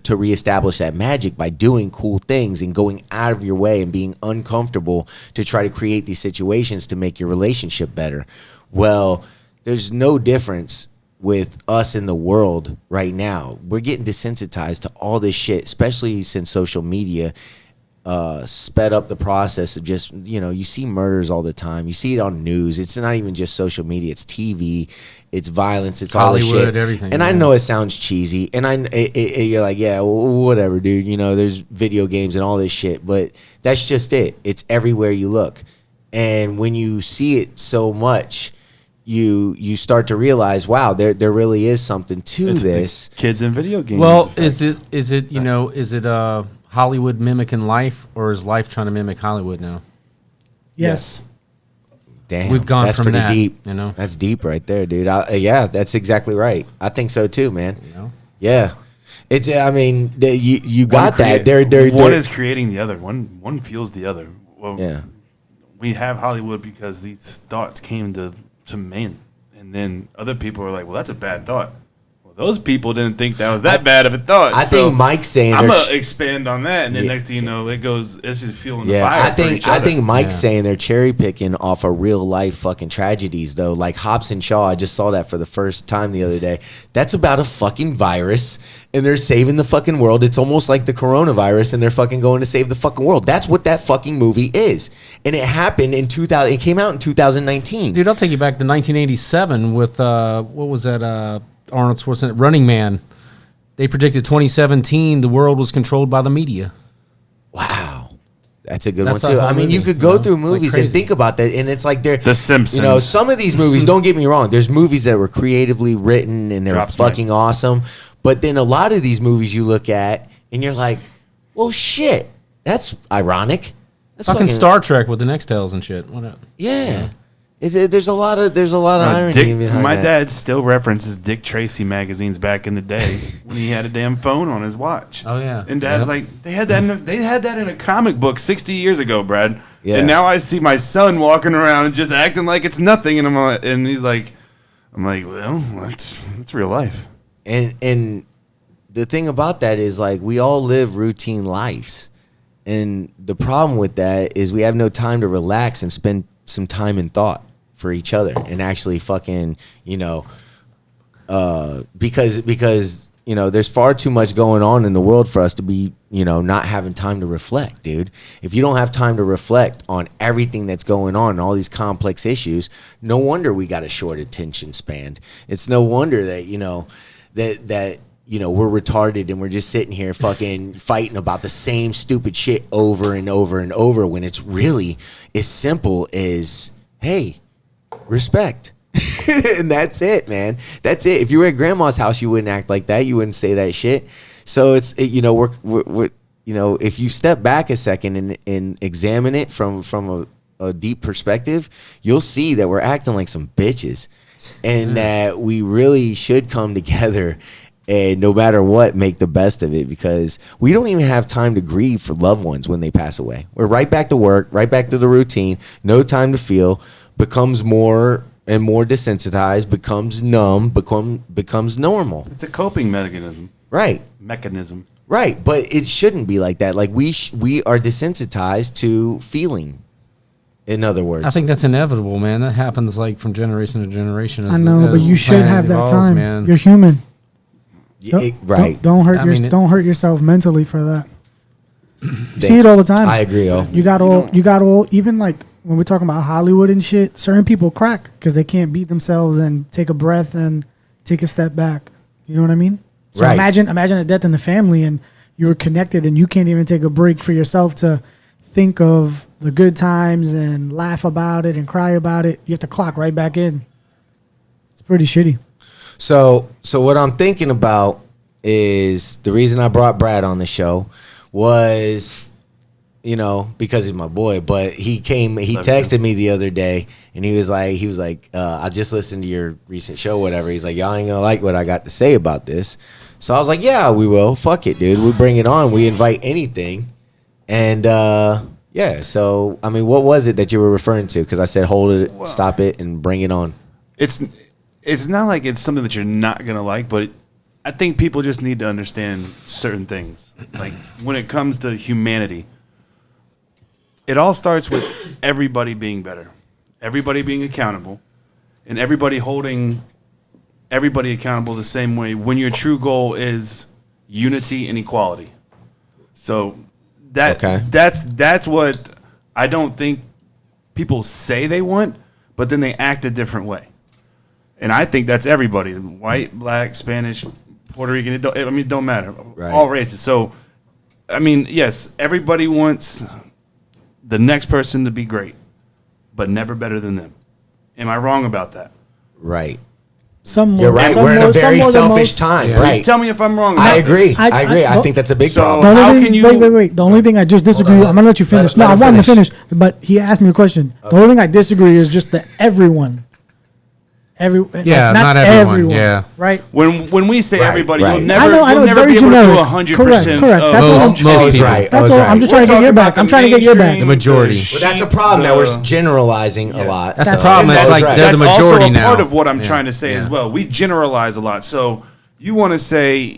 to reestablish that magic by doing cool things and going out of your way and being uncomfortable to try to create these situations to make your relationship better. Well, there's no difference with us in the world right now. We're getting desensitized to all this shit, especially since social media sped up the process of just, you see murders all the time. You see it on news. It's not even just social media. It's TV. It's violence. It's all this shit.
Hollywood, everything.
And I know it sounds cheesy. And you're like, yeah, whatever, dude. There's video games and all this shit. But that's just it. It's everywhere you look. And when you see it so much, you start to realize, wow, there really is something to
It's
this.
Kids in video games.
Well, is it Hollywood mimicking life, or is life trying to mimic Hollywood now?
Yes.
Damn,
We've gone
that's
from
pretty
that,
deep.
That's
deep right there, dude. Yeah, that's exactly right. I think so too, man. Yeah, it's. I mean, you got that.
One is creating the other. One fuels the other. Well,
yeah.
We have Hollywood because these thoughts came to man, and then other people are like, well, that's a bad thought. Those people didn't think that was that bad of a thought.
I think Mike's saying
I'm gonna expand on that, and then next thing you know, it's just fueling the fire.
I think Mike's saying they're cherry picking off of real life fucking tragedies though. Like Hobbs and Shaw, I just saw that for the first time the other day. That's about a fucking virus, and they're saving the fucking world. It's almost like the coronavirus, and they're fucking going to save the fucking world. That's what that fucking movie is, and it happened in 2000. It came out in 2019.
Dude, I'll take you back to 1987 with what was that? Arnold Schwarzenegger, Running Man. They predicted 2017 the world was controlled by the media.
Wow. That's a good
That's
one
a
too.
whole
I mean,
movie,
you could go through
like
movies and
crazy.
think about that, and it's like they're
The Simpsons.
Some of these movies, don't get me wrong, there's movies that were creatively written and they're
Drops
fucking awesome, but then a lot of these movies you look at and you're like, well, shit, that's ironic. That's
Fucking Star Trek with the Nextels and shit. What up?
Yeah. There's a lot of irony behind
my
that.
dad still references Dick Tracy magazines back in the day when he had a damn phone on his watch.
Oh, yeah.
And Dad's like, they had that in a comic book 60 years ago, Brad.
Yeah.
And now I see my son walking around just acting like it's nothing, and he's like, I'm like, well, that's real life.
And the thing about that is, like, we all live routine lives, and the problem with that is we have no time to relax and spend some time in thought for each other and actually fucking, because there's far too much going on in the world for us to be, not having time to reflect, dude. If you don't have time to reflect on everything that's going on and all these complex issues, no wonder we got a short attention span. It's no wonder that, that we're retarded and we're just sitting here fucking fighting about the same stupid shit over and over and over when it's really as simple as, hey, respect. And that's it, man. That's it. If you were at grandma's house, you wouldn't act like that. You wouldn't say that shit. So it's, we're if you step back a second and examine it from a deep perspective, you'll see that we're acting like some bitches and that we really should come together and no matter what, make the best of it, because we don't even have time to grieve for loved ones when they pass away. We're right back to work, right back to the routine, no time to feel, becomes more and more desensitized, becomes numb, becomes normal.
It's a coping mechanism.
Right.
Mechanism.
Right, but it shouldn't be like that. Like we are desensitized to feeling. In other words,
I think that's inevitable, man. That happens like from generation to generation.
I know, but you should have that time.
Man.
You're human.
Right.
Don't hurt yourself mentally for that. You see it all the time.
I agree.
You got all. Even like when we're talking about Hollywood and shit, certain people crack because they can't beat themselves and take a breath and take a step back. You know what I mean? So
right.
imagine a death in the family and you're connected and you can't even take a break for yourself to think of the good times and laugh about it and cry about it. You have to clock right back in. It's pretty shitty.
So what I'm thinking about is the reason I brought Brad on the show was, because he's my boy, but he texted me the other day and he was like, I just listened to your recent show, whatever. He's like, y'all ain't gonna like what I got to say about this. So I was like, yeah, we will. Fuck it, dude. We bring it on. We invite anything. And, yeah, so, I mean, what was it that you were referring to? Because I said hold it, stop it, and bring it on.
It's not like it's something that you're not going to like, but I think people just need to understand certain things. Like, when it comes to humanity, it all starts with everybody being better, everybody being accountable, and everybody holding everybody accountable the same way when your true goal is unity and equality. So that's what I don't think people say they want, but then they act a different way. And I think that's everybody, white, black, Spanish, Puerto Rican, it don't matter. Right. All races. So, I mean, yes, everybody wants the next person to be great, but never better than them. Am I wrong about that?
Right.
You're
right. We're in a very selfish time.
Yeah.
Right.
Please tell me if I'm wrong.
I agree. I think that's a big problem.
Wait. The only thing I just disagree with, I'm going to let you finish. I wanted to finish, but he asked me a question. The only thing I disagree is just the everyone. Not everyone. Yeah. Right.
When we say everybody,
right.
You'll never be able to do 100%.
Correct. That's
most people.
Right.
That's all. I'm just trying to get your back.
The majority.
Well, that's a problem that we're generalizing a lot.
That's the problem. It's like they're the majority now.
That's also a part of what I'm trying to say as well. We generalize a lot. So you want to say,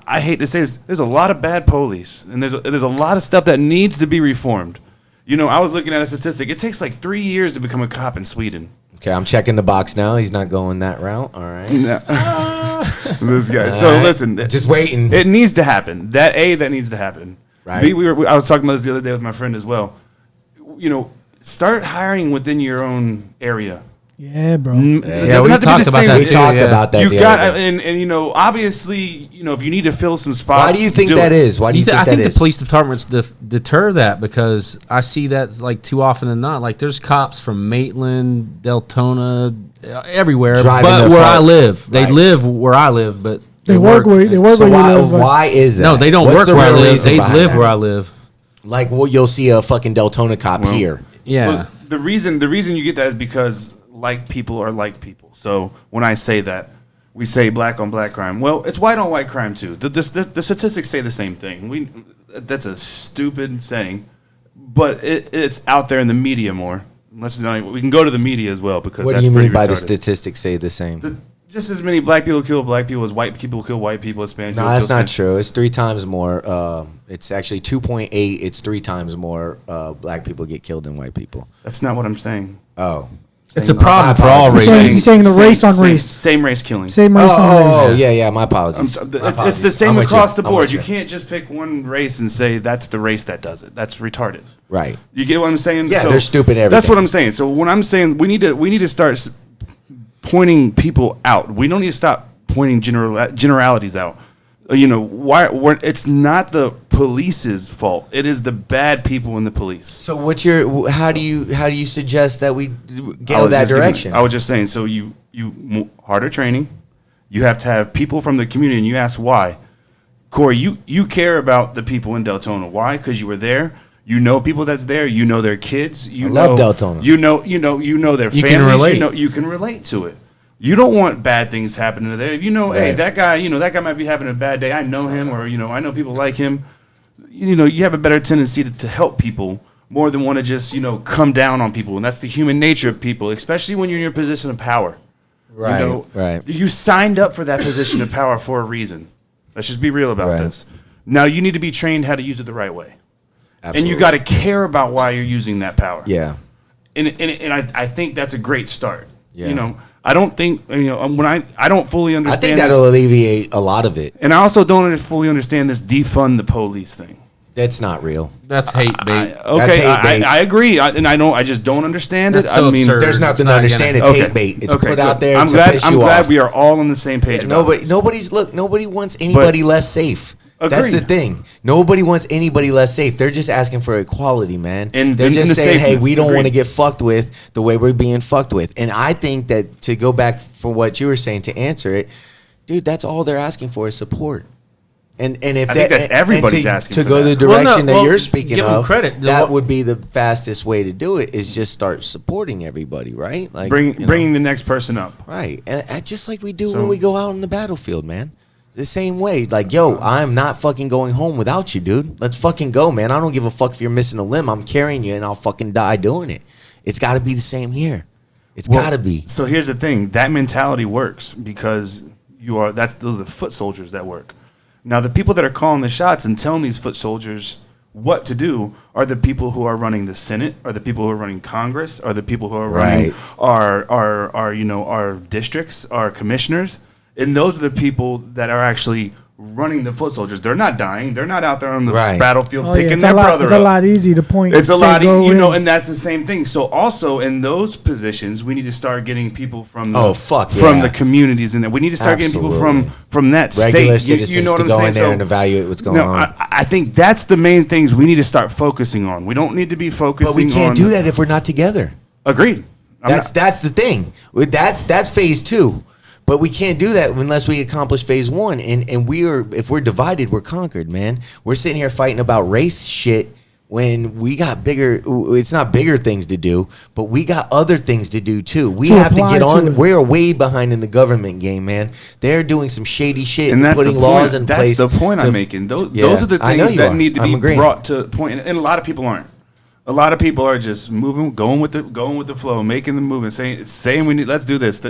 I hate to say this, there's a lot of bad police, and there's a lot of stuff that needs to be reformed. I was looking at a statistic. It takes like 3 years to become a cop in Sweden.
Okay, I'm checking the box now. He's not going that route. All right.
This guy. So listen.
Just waiting.
It needs to happen. That needs to happen.
Right.
I was talking about this the other day with my friend as well. Start hiring within your own area.
Yeah, bro.
We talked about that.
We talked about that.
You got and obviously if you need to fill some spots.
Why do you think that is? Why do you think that is?
I think the police departments deter that because I see that like too often than not. Like there's cops from Maitland, Deltona, everywhere, but where I live, they live where I live, but
they work where you live.
Why is that?
No, they don't work where I live. They live where I live.
Like, you'll see a fucking Deltona cop here.
Yeah.
Well, the reason you get that is because like people are like people. So when I say that, we say black on black crime. Well, it's white on white crime too. The statistics say the same thing. That's a stupid saying, but it's out there in the media more. We can go to the media as well because
what
that's
do you mean by
retarded.
the statistics say the same?
Just as many black people kill black people as white people kill white people as Spanish people.
No, that's
kill
not
Spanish.
true. It's 3 times more. It's actually 2.8. It's 3 times more black people get killed than white people.
That's not what I'm saying.
Oh.
It's a problem for all races.
He's saying the race on race.
Same race killing.
Same race on race.
Oh, yeah. My apologies.
It's the same across the board. You can't just pick one race and say that's the race that does it. That's retarded.
Right.
You get what I'm saying?
Yeah, they're stupid everything.
That's what I'm saying. So when I'm saying we need to start pointing people out. We don't need to stop pointing generalities out. It's not the police's fault. It is the bad people in the police.
So how do you suggest that we go that direction?
I was just saying. So you harder training. You have to have people from the community, and you ask why. Corey, you care about the people in Deltona. Why? Because you were there. You know people that's there. You know their kids. I
love Deltona.
You know their families.
Can relate.
You can relate to it. You don't want bad things happening to there.
Right.
Hey, that guy might be having a bad day. I know him, or I know people like him. You have a better tendency to help people more than want to just, come down on people. And that's the human nature of people, especially when you're in your position of power.
Right, right.
You signed up for that position of power for a reason. Let's just be real about this. Now you need to be trained how to use it the right way. Absolutely. And you got to care about why you're using that power.
Yeah.
And I think that's a great start.
Yeah.
I don't think, when I don't fully understand
I think that'll alleviate a lot of it.
And I also don't fully understand this defund the police thing.
That's not real.
That's hate bait.
I agree. I just don't understand
That's
it.
So absurd.
There's nothing to understand. It's hate bait. It's put out there
I'm
to
glad,
piss
I'm
you
glad
off.
we are all on the same page about this.
Nobody wants anybody less safe. That's the thing. Nobody wants anybody less safe. They're just asking for equality, man. And they're just saying, hey, we don't want to get fucked with the way we're being fucked with. And I think that, to go back for what you were saying, to answer it, dude, that's all they're asking for is support. And if
I think that's everybody's asking
to
for
go
that.
the direction that you're speaking
give them
of,
credit.
that would be the fastest way to do it, is just start supporting everybody, right? Like
bringing the next person up.
Right. And just like we do when we go out on the battlefield, man. The same way, like, yo, I'm not fucking going home without you, dude. Let's fucking go, man. I don't give a fuck if you're missing a limb. I'm carrying you, and I'll fucking die doing it. It's got to be the same here. It's got to be.
So here's the thing: that mentality works because those are the foot soldiers that work. Now, the people that are calling the shots and telling these foot soldiers what to do are the people who are running the Senate, are the people who are running Congress, are the people who are running our districts, our commissioners. And those are the people that are actually running the foot soldiers. They're not dying. They're not out there on the battlefield picking their brother up.
It's a lot easy to point.
It's a lot, and that's the same thing. So also in those positions, we need to start getting people from the communities in there. We need to start getting people from that
regular
state.
Citizens
you know what
to
I'm
go
saying?
in there and evaluate what's going on.
I think that's the main things we need to start focusing on. We don't need to be focusing on.
But we can't do that if we're not together.
Agreed.
That's the thing. That's phase 2. But we can't do that unless we accomplish phase 1. And if we're divided, we're conquered, man. We're sitting here fighting about race shit when we got bigger. It's not bigger things to do, but we got other things to do too. We have to get on. We're way behind in the government game, man. They're doing some shady shit and putting laws in place.
That's the point I'm making. Those are the things that need to be brought to point. And a lot of people aren't. A lot of people are just moving, going with the flow, making the movement, saying we need. Let's do this.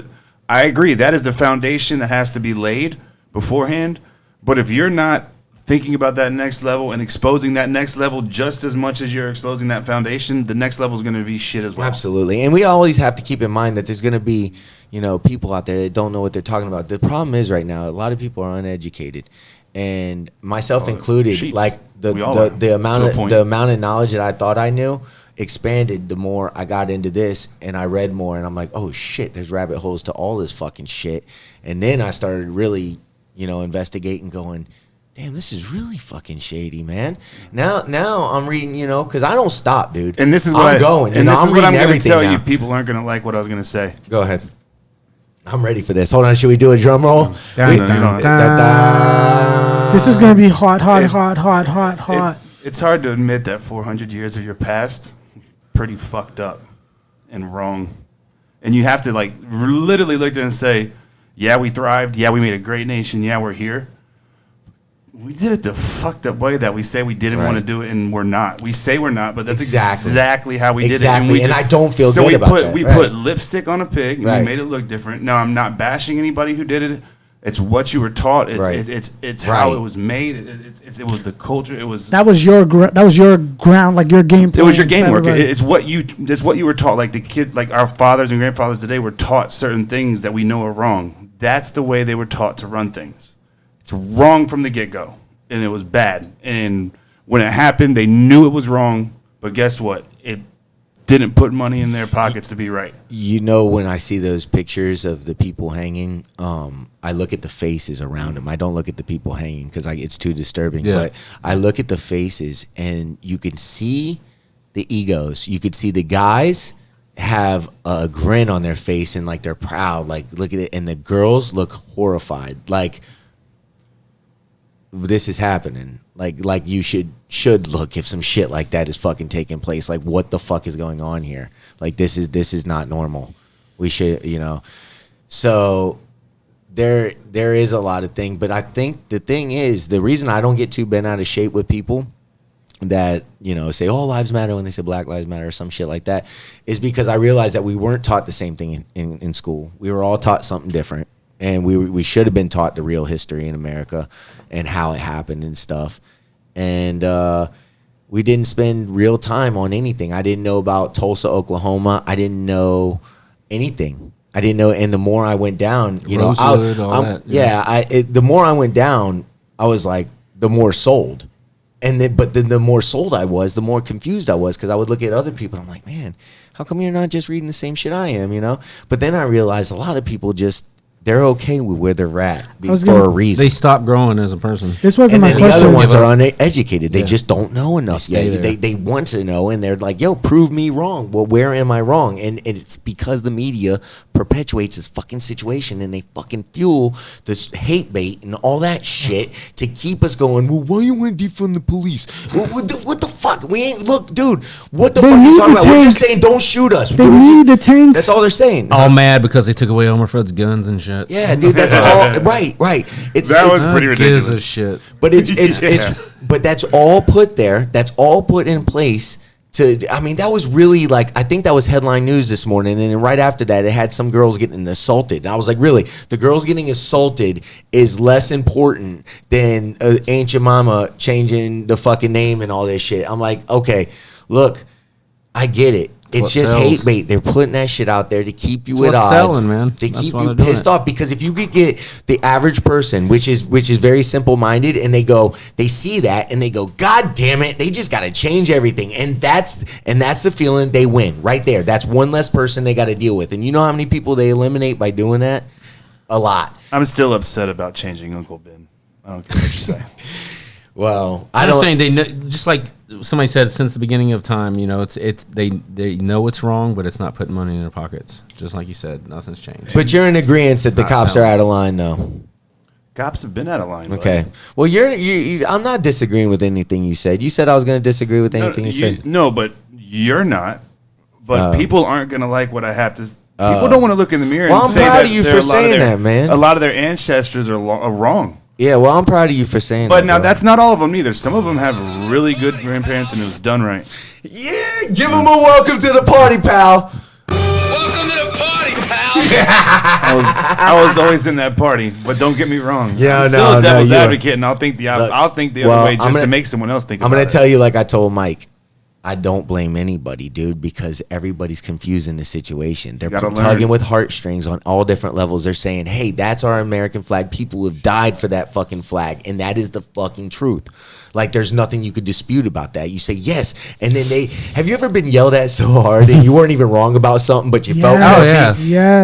I agree. That is the foundation that has to be laid beforehand. But if you're not thinking about that next level and exposing that next level just as much as you're exposing that foundation, the next level is going to be shit as well.
Absolutely. And we always have to keep in mind that there's going to be, people out there that don't know what they're talking about. The problem is right now, a lot of people are uneducated, and myself included. Like the amount of knowledge that I thought I knew expanded the more I got into this, and I read more, and I'm like, oh shit, there's rabbit holes to all this fucking shit. And then I started really, investigating, going, damn, this is really fucking shady, man. Now I'm reading, because I don't stop, dude.
And this is what
I'm going.
And this
I'm
is what I'm going to tell
now.
you. People aren't going to like what I was going to say.
Go ahead. I'm ready for this. Hold on, should we do a drum roll?
This is going to be hot.
It's hard to admit that 400 years of your past is pretty fucked up and wrong. And you have to literally look at it and say, yeah, we thrived. Yeah, we made a great nation. Yeah, we're here. We did it the fucked up way that we say we didn't want to do it, and we're not. We say we're not, but that's exactly how we did it.
And I don't feel good about that.
We put lipstick on a pig, and we made it look different. Now, I'm not bashing anybody who did it. It's what you were taught. It's how it was made. It was the culture.
That was your ground, like your game plan.
It was your game work. It's what you were taught. Like the kid, like our fathers and grandfathers today were taught certain things that we know are wrong. That's the way they were taught to run things. It's wrong from the get-go, and it was bad. And when it happened, they knew it was wrong. But guess what? It didn't put money in their pockets to be right.
When I see those pictures of the people hanging, I look at the faces around them. I don't look at the people hanging because it's too disturbing. Yeah. But I look at the faces, and you can see the egos. You could see the guys have a grin on their face and they're proud. Look at it, and the girls look horrified. This is happening. Like you should look if some shit like that is fucking taking place. What the fuck is going on here? This is not normal. We should, So there is a lot of things, but I think the thing is, the reason I don't get too bent out of shape with people that, you know, say all lives matter when they say Black Lives Matter or some shit like that, is because I realized that we weren't taught the same thing in school. We were all taught something different, and we should have been taught the real history in America and how it happened and stuff. And we didn't spend real time on anything. I didn't know about Tulsa, Oklahoma. I didn't know anything. I didn't know, and the more I went down, you
Rosewood,
know,
all that, yeah.
the more I went down, I was like, the more sold. And then, but then the more sold I was, the more confused I was, because I would look at other people and I'm like, man, how come you're not just reading the same shit I am, you know? But then I realized a lot of people just, they're okay with where they're at for a reason.
They stop growing as a person.
This wasn't my question.
The other ones are uneducated. They just don't know enough
yet.
They want to know, and they're like, yo, prove me wrong. Well, where am I wrong? And it's because the media perpetuates this fucking situation, and they fucking fuel this hate bait and all that shit to keep us going, well, why you want to defund the police? What the fuck? We ain't, look, dude, what the fuck are you talking about? We're just saying don't shoot us.
They need the tanks.
That's all they're saying.
All mad because they took away Elmer Fudd's guns and shit.
Yeah, dude, that's all right.
That was pretty ridiculous.
Gives a shit.
But but that's all put there. That's all put in place to. I mean, that was really like, I think that was headline news this morning, and then right after that, it had some girls getting assaulted. And I was like, really, the girls getting assaulted is less important than Aunt Your Mama changing the fucking name and all this shit. I'm like, okay, look, I get it. It's just sells. Hate bait. They're putting that shit out there to keep you at odds, selling, man. To keep you pissed off. Because if you could get the average person, which is very simple minded, and they see that and they go, God damn it, they just got to change everything, and that's the feeling. They win right there. That's one less person they got to deal with, and you know how many people they eliminate by doing that? A lot.
I'm still upset about changing Uncle Ben. I don't care what you say.
Well,
I'm saying they know, just like somebody said, since the beginning of time, you know, it's they know it's wrong, but it's not putting money in their pockets. Just like you said, nothing's changed.
But you're in agreement that the cops are out of line, though.
Cops have been out of line.
Okay. Well, I'm not disagreeing with anything you said. You said I was going to disagree with anything you said.
No, but you're not. But people aren't going to like what I have to. People don't want to look in the mirror and say that.
I'm proud of you for saying that, man.
A lot of their ancestors are wrong.
Yeah, well, I'm proud of you for saying that.
But now, that's not all of them either. Some of them have really good grandparents, and it was done right.
Yeah, give them a welcome to the party, pal.
Welcome to the party, pal.
I was always in that party, but don't get me wrong.
Yeah,
I'm still a devil's advocate, and I'll think the other way just to make someone else think. I'm going to
tell you, like I told Mike, I don't blame anybody, dude, because everybody's confusing the situation. They're tugging with heartstrings on all different levels. They're saying, hey, that's our American flag. People have died for that fucking flag, and that is the fucking truth. Like, there's nothing you could dispute about that. You say yes, and then have you ever been yelled at so hard and you weren't even wrong about something, but you felt
yes.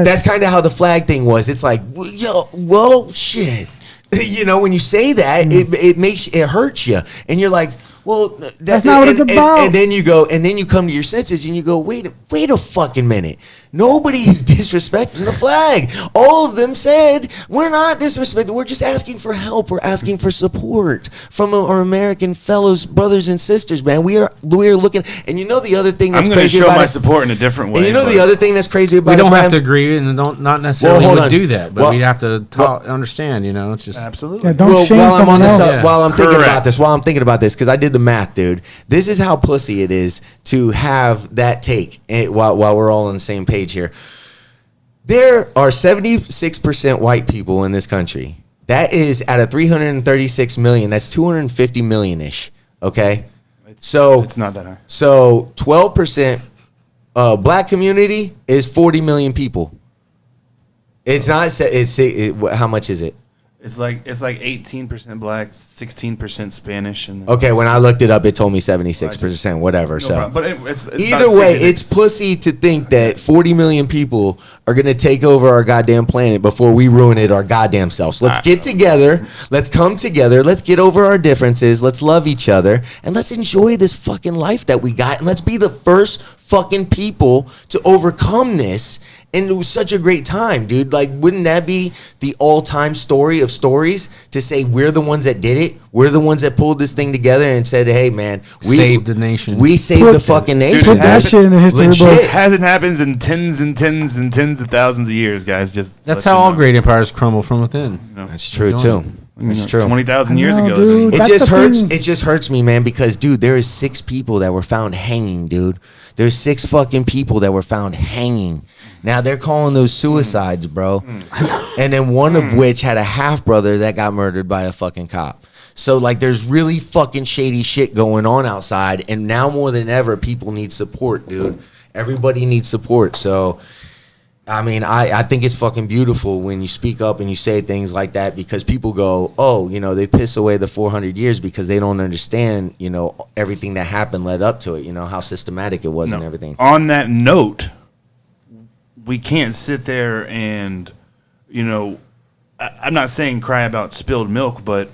That's kind of how the flag thing was. It's like, well, shit. You know, when you say that, it hurts you, and you're like, well,
that's not what it's about.
And then you go, and then you come to your senses, and you go, wait a fucking minute. Nobody's disrespecting the flag. All of them said, we're not disrespecting. We're just asking for help. We're asking for support from our American fellows, brothers and sisters, man. We are looking. And you know the other thing that's crazy about
I'm going to show my support in a different way.
And you know the other thing that's crazy about
it? We don't have
to
agree and not necessarily do that, but we have to understand, you know, it's just.
Absolutely.
Yeah, don't shame someone else.
While I'm thinking about this, because I did the math, dude. This is how pussy it is to have that take while we're all on the same page here. There are 76% white people in this country. That is out of 336 million. That's 250 million-ish. Okay? So
it's not that high.
So 12% black community is 40 million people. It's not. How much is it?
It's like 18% black, 16% Spanish, and
okay. When I looked it up, it told me 76%. Whatever. No so,
problem. But it's
either way, it's pussy to think that 40 million people are gonna take over our goddamn planet before we ruin it our goddamn selves. Let's get together. Let's come together. Let's get over our differences. Let's love each other, and let's enjoy this fucking life that we got. And let's be the first fucking people to overcome this. And it was such a great time, dude. Like, wouldn't that be the all-time story of stories to say we're the ones that did it? We're the ones that pulled this thing together and said, hey, man, we
saved the nation.
We saved the fucking nation.
Put that shit in the history books.
It hasn't happened in tens and tens and tens of thousands of years, guys.
That's how all great empires crumble from within.
That's true, too. It's true.
20,000
I
years
know,
ago.
dude.
It
That's
just
the
hurts.
thing.
It just hurts me, man, because dude, there is 6 people that were found hanging, dude. There's 6 fucking people that were found hanging. Now they're calling those suicides, bro. And then one of which had a half brother that got murdered by a fucking cop. So like, there's really fucking shady shit going on outside, and now more than ever, people need support, dude. Everybody needs support. So, I mean, I think it's fucking beautiful when you speak up and you say things like that, because people go, oh, you know, they piss away the 400 years because they don't understand, you know, everything that happened led up to it, you know, how systematic it was and everything.
On that note, we can't sit there and, you know, I'm not saying cry about spilled milk, but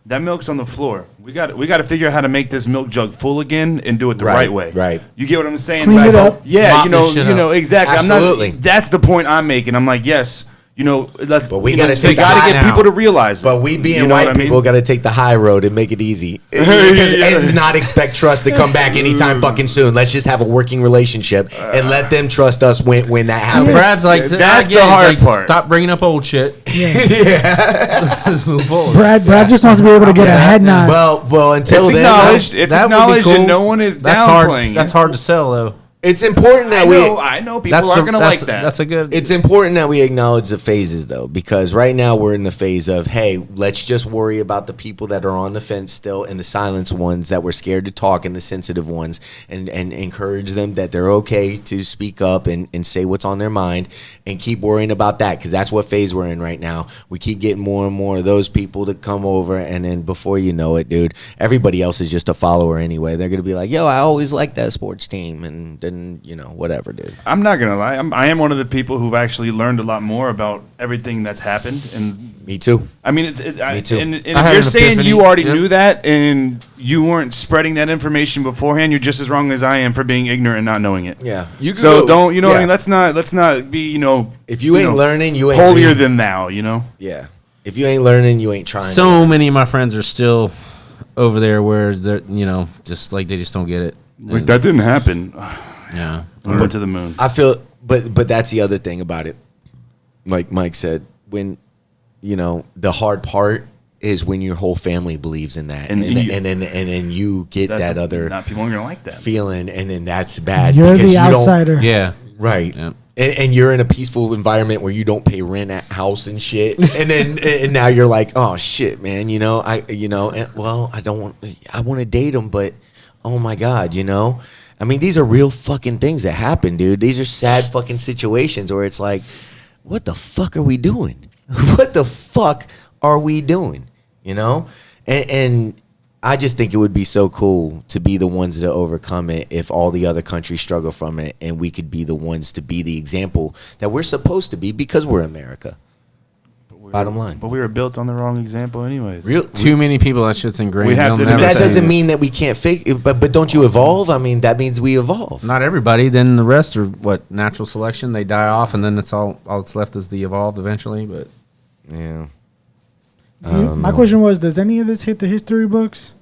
that milk's on the floor. We got to figure out how to make this milk jug full again and do it the right way.
Right.
You get what I'm saying?
Clean it up.
Yeah,
Mop
you
this shit
know
up.
exactly.
Absolutely.
I'm not. That's the point I'm making. I'm like, yes, you know, let's.
But we
you know,
gotta take
we got
the
to
high
get people
now.
to realize it.
But we being
You know
white
what I mean?
people got to take the high road and make it easy. And not expect trust to come back anytime fucking soon. Let's just have a working relationship and let them trust us when that happens.
Brad's like,
That's
I get
the
it. He's
hard
like,
part.
Stop bringing up old shit. Let's just move forward.
Brad just wants to be able to get a head nod.
Well, until
It's
then,
acknowledged. It's
That would be
acknowledged,
cool.
and no one is
That's
downplaying
hard. That's
it.
hard to sell, though.
it's important that
I know people aren't going to like that.
That's a good.
It's important that we acknowledge the phases, though, because right now we're in the phase of, hey, let's just worry about the people that are on the fence still, and the silenced ones that we're scared to talk, and the sensitive ones, and encourage them that they're okay to speak up and say what's on their mind, and keep worrying about that, because that's what phase we're in right now. We keep getting more and more of those people to come over, and then before you know it, dude, everybody else is just a follower anyway. They're going to be like, yo, I always liked that sports team, and then, you know, whatever, dude.
I'm not gonna lie. I am one of the people who've actually learned a lot more about everything that's happened. And
Me too.
I mean,
Me too.
And
I
if
had
you're
an
saying
epiphany.
you already
Yep.
knew that and you weren't spreading that information beforehand, you're just as wrong as I am for being ignorant and not knowing it.
Yeah. You could
So
go-
don't, you know what I
yeah.
mean? Let's not be, you know,
If you ain't
know,
learning, you ain't
holier
reading.
than thou. You know.
Yeah. If you ain't learning, you ain't trying.
So many of my friends are still over there where they're, you know, just like they just don't get it.
Like that didn't happen.
Yeah.
I went to the moon.
I feel, but that's the other thing about it. Like Mike said, when, you know, the hard part is when your whole family believes in that, and then you get that other
Not people aren't gonna like that.
feeling, and then that's bad.
You're
because
the
you don't-
outsider.
Yeah.
right?
Yep.
And you're in a peaceful environment where you don't pay rent at house and shit, and then and now you're like, oh shit, man, you know, I want to date him, but oh my god, you know. I mean, these are real fucking things that happen, dude. These are sad fucking situations where it's like, what the fuck are we doing? What the fuck are we doing? You know? And I just think it would be so cool to be the ones that overcome it if all the other countries struggle from it, and we could be the ones to be the example that we're supposed to be because we're America. Bottom line.
But we were built on the wrong example, anyways.
Too many people that shit's ingrained.
We have
They'll
to do
never
That
Never
doesn't
say-
mean that we can't fake it, but don't you evolve? I mean, that means we evolve.
Not everybody. Then the rest are what, natural selection. They die off, and then it's all that's left is the evolved eventually. But
Yeah.
My question was, does any of this hit the history books?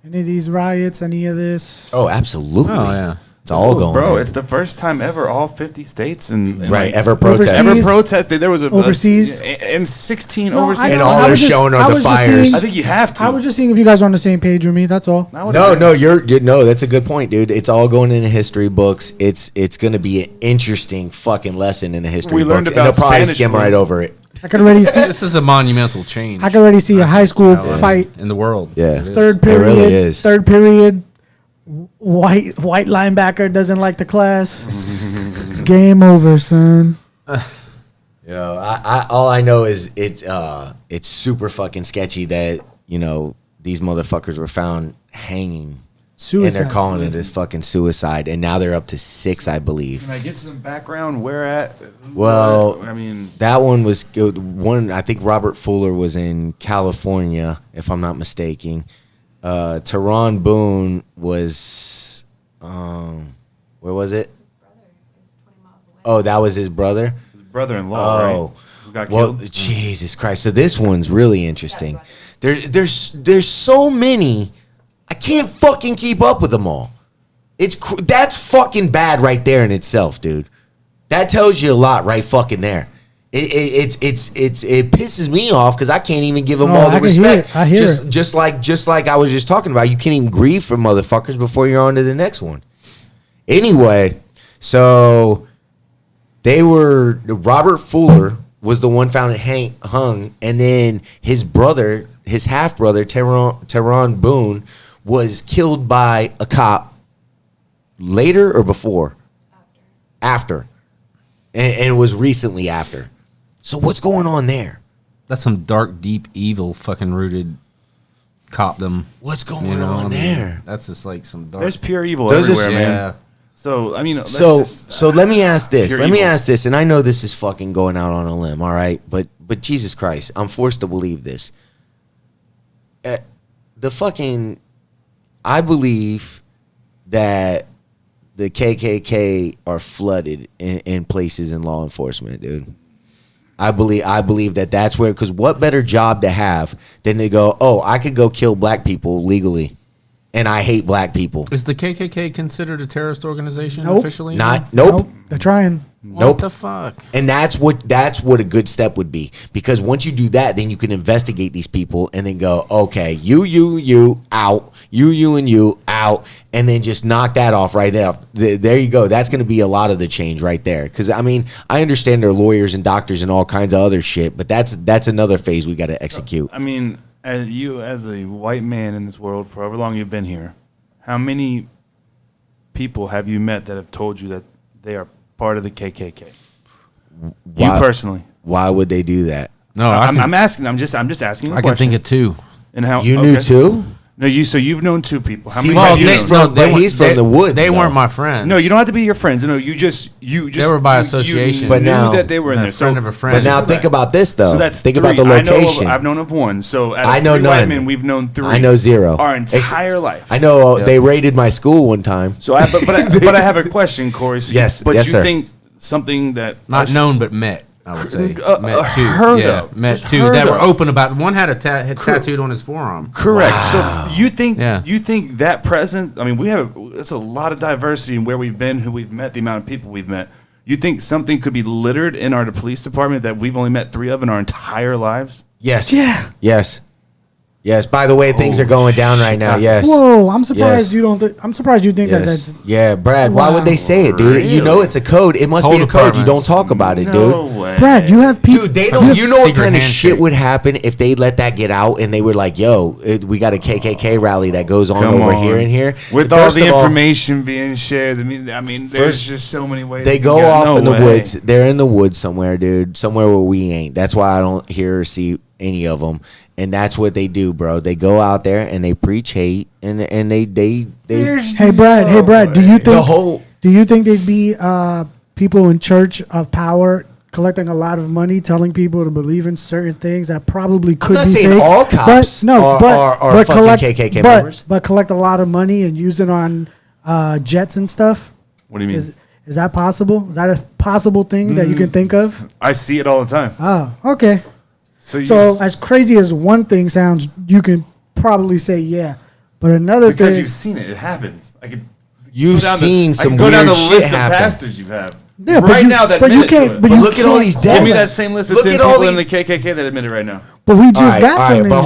Any of these riots? Any of this?
Oh, absolutely.
Oh, yeah.
It's all going
Bro,
on.
it's the first time ever all 50 states and
Right,
like,
ever protest.
Overseas.
ever protested. There was a
Overseas?
and 16
No,
overseas.
And
know,
all
I
they're
was just-
showing
I
are the
was just
fires.
seeing-
I think you have to.
I was just seeing if you guys are on the same page with me. That's all.
I would
No,
agree.
no, no. That's a good point, dude. It's all going in the history books. It's going to be an interesting fucking lesson in the history
We learned
books,
about
and they'll probably
Spanish
skim
flu.
right over it.
I could already see.
this is a monumental change.
I could already see a high school fight.
in the world.
Yeah.
It is.
Third period.
really is.
Third period. White linebacker doesn't like the class. Game over, son.
Yo, I all I know is it's super fucking sketchy that, you know, these motherfuckers were found hanging.
Suicide.
And they're calling it this fucking suicide, and now they're up to 6, I believe.
Can I get some background? Where at?
Well,
I mean,
that one was one. I think Robert Fuller was in California, if I'm not mistaken. Teron Boone was, where was it? Oh, that was his brother.
his brother-in-law,
Oh,
right? Who got
well,
killed?
Jesus Christ! So this one's really interesting. There's so many. I can't fucking keep up with them all. That's fucking bad right there in itself, dude. That tells you a lot right fucking there. It pisses me off because I can't even give them
No,
all the
I can hear
respect.
it. I hear it.
Just like I was just talking about. You can't even grieve for motherfuckers before you're on to the next one. Anyway, so Robert Fuller was the one found hung, and then his brother, his half brother, Tyrone Boone, was killed by a cop later or before? After. And it was recently after. So what's going on there?
That's some dark, deep, evil, fucking rooted copdom.
What's going on there?
That's just like some dark.
There's pure evil
Those are-
everywhere, man.
Yeah.
So I mean,
So let me ask this.
pure
Let me
evil.
ask this, and I know this is fucking going out on a limb, all right? But Jesus Christ, I'm forced to believe this. I believe that the KKK are flooded in places in law enforcement, dude. I believe that that's where, because what better job to have than to go, oh, I could go kill black people legally, and I hate black people.
Is the KKK considered a terrorist organization
Nope.
officially?
Nope.
They're trying.
What
Nope.
the fuck?
And that's what a good step would be, because once you do that, then you can investigate these people and then go, okay, you out, you and you out, and then just knock that off right there. There you go. That's going to be a lot of the change right there. Because I mean, I understand they're lawyers and doctors and all kinds of other shit, but that's another phase we got to execute.
I mean, as a white man in this world, for however long you've been here, how many people have you met that have told you that they are part of the KKK?
Why-
You personally?
Why would they do that?
No,
I'm asking. I'm just asking.
I can think of two.
And how
You knew too?
No, so you've known two people. How
See,
many?
well,
have you
he's
known?
from- but he's from the woods,
They
though.
weren't my friends.
No, you don't have to be your friends. No, you just
They were by association.
You
But
knew
now-
that they were in
A
there.
friend of a friend.
But now think about this though.
So that's
think
three.
about the location.
I've known of one. So out of
I know
three white
none.
men, we've known three.
I know zero.
Our entire life.
I know they raided my school one time.
So, but I have a question, Corey. So
Yes,
but
yes,
you
sir.
think something that
Not known, but met. I would say met two.
heard
yeah,
of.
met
Just
two
heard
that were
of.
open about. One had had tattooed on his forearm.
Correct. So you think
Yeah.
that presence? I mean, it's a lot of diversity in where we've been, who we've met, the amount of people we've met. You think something could be littered in our police department that we've only met 3 of in our entire lives?
Yes.
Yeah.
Yes. Yes. By the way, things are going down right now. Yes.
Whoa, I'm surprised
Yes.
you don't. I'm surprised you think that
Yes.
that's.
Yeah, Brad. Why would they say it, dude? You know it's a code. It must
Whole
be a code. You don't
departments.
talk about it,
No
dude.
way.
Brad, you have people.
Dude, they don't. You know what
secret
kind of
handshake.
shit would happen if they let that get out and they were like, "Yo, we got a KKK rally that goes on
Come
over
on.
here and here."
With all
First
the
of all,
information being shared, I mean, there's
First,
just so many ways.
they
to
go
get-
off
no
in the
way.
woods. They're in the woods somewhere, dude. Somewhere where we ain't. That's why I don't hear or see any of them. And that's what they do, bro. They go out there and they preach hate, and they
There's
Hey Brad. Hey Brad. Do you think?
the whole.
Do you think they'd be people in church of power collecting a lot of money, telling people to believe in certain things that probably could
not
be
saying
fake?
all cops are fucking
collect,
KKK
but,
members.
But collect a lot of money and use it on jets and stuff.
What do you mean?
Is that possible? Is that a possible thing that you can think of?
I see it all the time.
Oh, okay.
So
So as crazy as one thing sounds, you can probably say yeah. But another
because
thing,
you've seen it, it happens. I could.
You've
go down
seen
I
some
could go down
weird
the
shit
list
happen.
of pastors you have.
Yeah, but
right
you-
now that
but you
admit to
can't-
it.
but
But
you
look at all
can't-
these
Give
deaths.
me that same list of
Look
10
at all
people in
these-
the KKK that admit it right now.
but we
All
just
right,
got
all
some
right, but
names.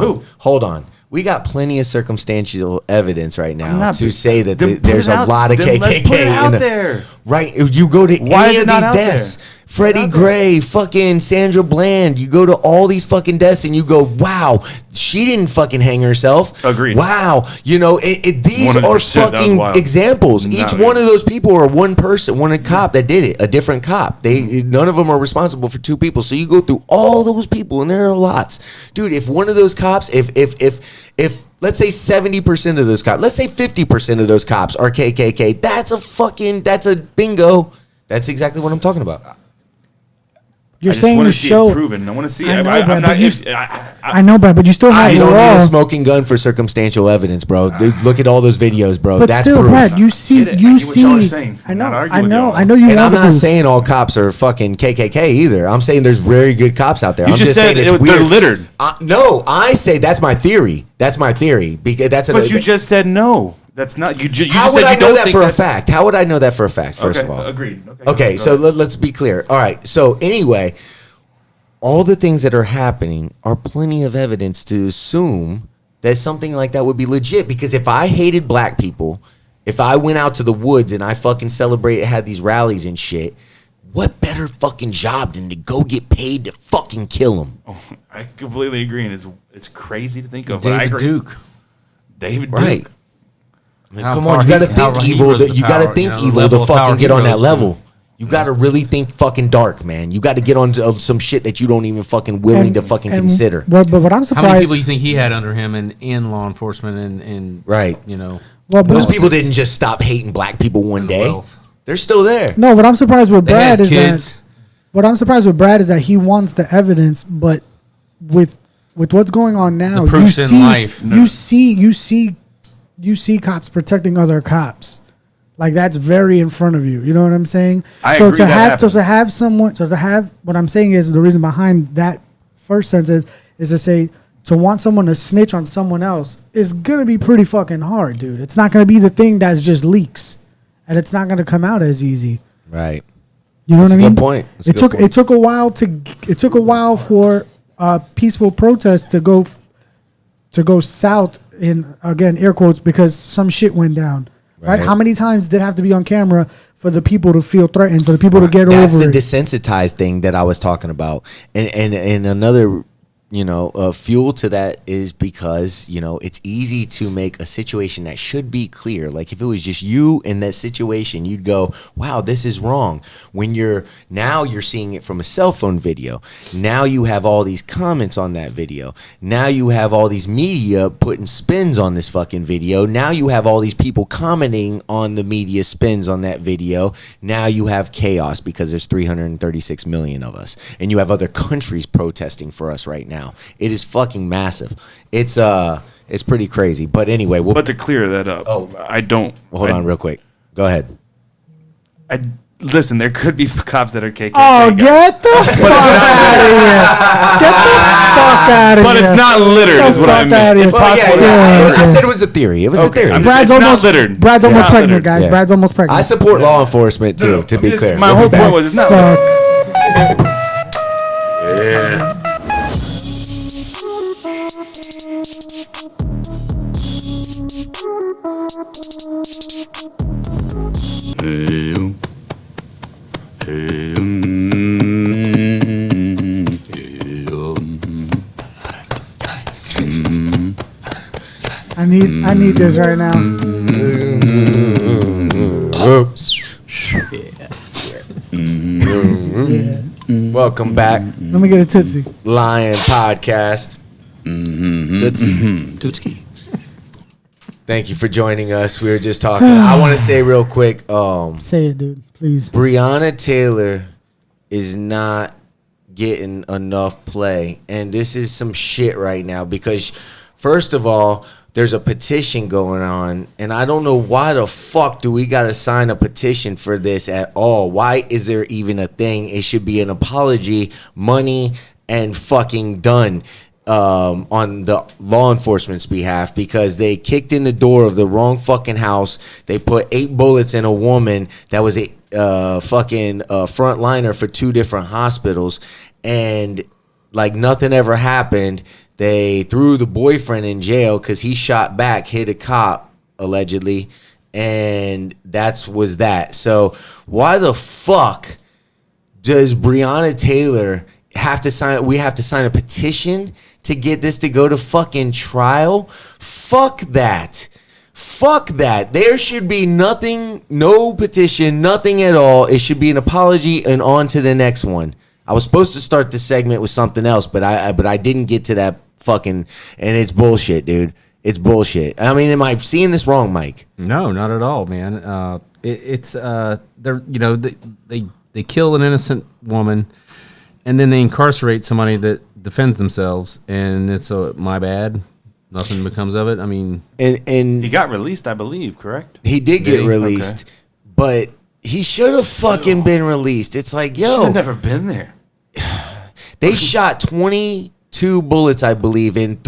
Who?
hold on. We got plenty of circumstantial evidence right now
not-
to say that
Then put
there's
it
a
out-
lot of
then let's
KKK
put it out
in
there.
Right, you go to
Why
any
is it
of
not
these
out
deaths.
there?
Freddie
Put it out there.
Gray, fucking Sandra Bland. You go to all these fucking deaths and you go, wow, she didn't fucking hang herself.
Agreed.
Wow, these
100%,
are
that was
fucking
wild.
examples.
No,
Each
yeah.
one of those people are one person, one cop that did it, a different cop. None of them are responsible for 2 people. So you go through all those people, and there are lots, dude. If one of those cops, if let's say 70% of those cops, let's say 50% of those cops are KKK, that's a bingo. That's exactly what I'm talking about.
You're
I just
saying
want
to
to see
show.
it proven. I want to see.
I know,
I'm
but
not.
you- I know, but you still have
You
the
don't need
law.
a smoking gun for circumstantial evidence, bro. Dude, look at all those videos, bro.
But
That's
still,
proof.
Brad, you see,
get it. I
you
get what y'all are
see.
saying.
I know,
I'm not arguing
I
with
know,
y'all.
I know you
And
want
I'm
to
not
prove.
saying all cops are fucking KKK either. I'm saying there's very good cops out there.
You
I'm
just said
saying it's
they're
weird.
littered.
No, I say that's my theory. That's my theory because that's.
But you just said no. That's not you. You
How
just
would
said
I
you
know
don't
that
think
for a
that's-
fact? How would I know that for a fact? First
Okay,
of all,
agreed.
Okay,
go
so
ahead.
let's be clear. All right, so anyway, all the things that are happening are plenty of evidence to assume that something like that would be legit. Because if I hated black people, if I went out to the woods and I fucking celebrated, had these rallies and shit, what better fucking job than to go get paid to fucking kill them?
I completely agree, and it's crazy to think of. But I
David
agree.
Duke.
David Duke.
Right. I mean,
How
come
far
on, you gotta
he- how
think
he
evil.
rose to
You gotta
power,
think
you know, the
evil
level
to
of power
fucking
he
get on that
rose to.
level. You gotta really think fucking dark, man. You gotta get on to some shit that you don't even fucking willing to fucking consider.
But what I'm
How
surprised.
many people you think he had under him in law enforcement and
Right.
you know,
well,
Those
but,
people didn't just stop hating black people one
and
day.
wealth.
They're still there.
no, what I'm surprised with
They had
Brad is
kids.
that. What I'm surprised with Brad is that he wants the evidence, but with what's going on now,
The proof's in life.
you see cops protecting other cops. Like that's very in front of you. You know what I'm saying?
I
so
agree
to
that
have
happens.
to have someone so to have what I'm saying is the reason behind that first sentence is to say to want someone to snitch on someone else is gonna be pretty fucking hard, dude. It's not gonna be the thing that's just leaks, and it's not gonna come out as easy.
Right.
You know
That's
what I
a
mean?
good point. That's a
It
good
took
point.
it took a while for peaceful protests to go south in, again, air quotes, because some shit went down. Right?
Right.
How many times did it have to be on camera for the people to feel threatened, for the people to get
That's
over
the
it?
desensitized thing that I was talking about, and another, fuel to that is because it's easy to make a situation that should be clear. Like if it was just you in that situation, you'd go, "Wow, this is wrong." When you're seeing it from a cell phone video. Now you have all these comments on that video. Now you have all these media putting spins on this fucking video. Now you have all these people commenting on the media spins on that video. Now you have chaos because there's 336 million of us, and you have other countries protesting for us right now. It is fucking massive. It's pretty crazy. But anyway,
But to clear that up, I don't.
hold on real quick. Go ahead.
Listen, there could be cops that are KKK.
Oh,
guys.
get the fuck out of here! Get the fuck out of here!
But it's not littered,
Get
is
the
what I
fuck
meant.
outta here.
It's
Well,
possible.
I said it was a theory. It was a
Okay,
theory.
I'm
Brad's
It's not
almost
littered.
Brad's
It's
almost
not
pregnant,
littered.
guys.
Yeah.
Brad's almost pregnant.
I support law enforcement too.
No,
to be clear,
my whole point was it's not littered.
Fuck. I need this right now. Yeah.
Welcome back,
Let me get a tootsie.
Lion Podcast. Tootsie. Thank you for joining us. We were just talking. I want to say real quick,
Say it, dude, please.
Breonna Taylor is not getting enough play, and this is some shit right now because, first of all, there's a petition going on, and I don't know why the fuck do we got to sign a petition for this at all? Why is there even a thing? It should be an apology, money, and fucking done on the law enforcement's behalf because they kicked in the door of the wrong fucking house. They put 8 bullets in a woman that was a fucking frontliner for 2 different hospitals, and like nothing ever happened. They threw the boyfriend in jail because he shot back, hit a cop, allegedly, and was that. So why the fuck does Breonna Taylor have to sign? We have to sign a petition to get this to go to fucking trial? Fuck that. Fuck that. There should be nothing, no petition, nothing at all. It should be an apology and on to the next one. I was supposed to start the segment with something else, but I didn't get to that fucking, and it's bullshit, dude. It's bullshit. I mean, am I seeing this wrong, Mike?
No, not at all, man. It's they kill an innocent woman, and then they incarcerate somebody that defends themselves, and it's my bad. Nothing becomes of it. I mean,
And
He got released, I believe, correct?
he did
Did
get
he?
released, but he should have fucking been released. It's like,
You should
yo,
have never been there.
they shot 20 2 bullets, I believe, and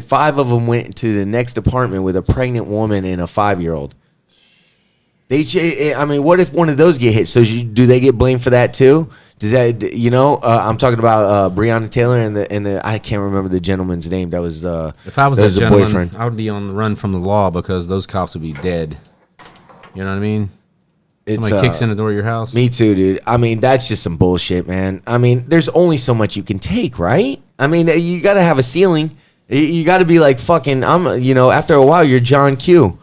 5 of them went to the next apartment with a pregnant woman and a 5-year-old. I mean, what if one of those get hit? So do they get blamed for that too? Does that, I'm talking about Breonna Taylor and the I can't remember the gentleman's name. That was
if I was
that
that gentleman,
boyfriend.
I would be on the run from the law because those cops would be dead. You know what I mean? Somebody kicks in the door of your house.
Me too, dude. I mean, that's just some bullshit, man. I mean, there's only so much you can take, right? I mean, you got to have a ceiling. You got to be like fucking. After a while, you're John Q.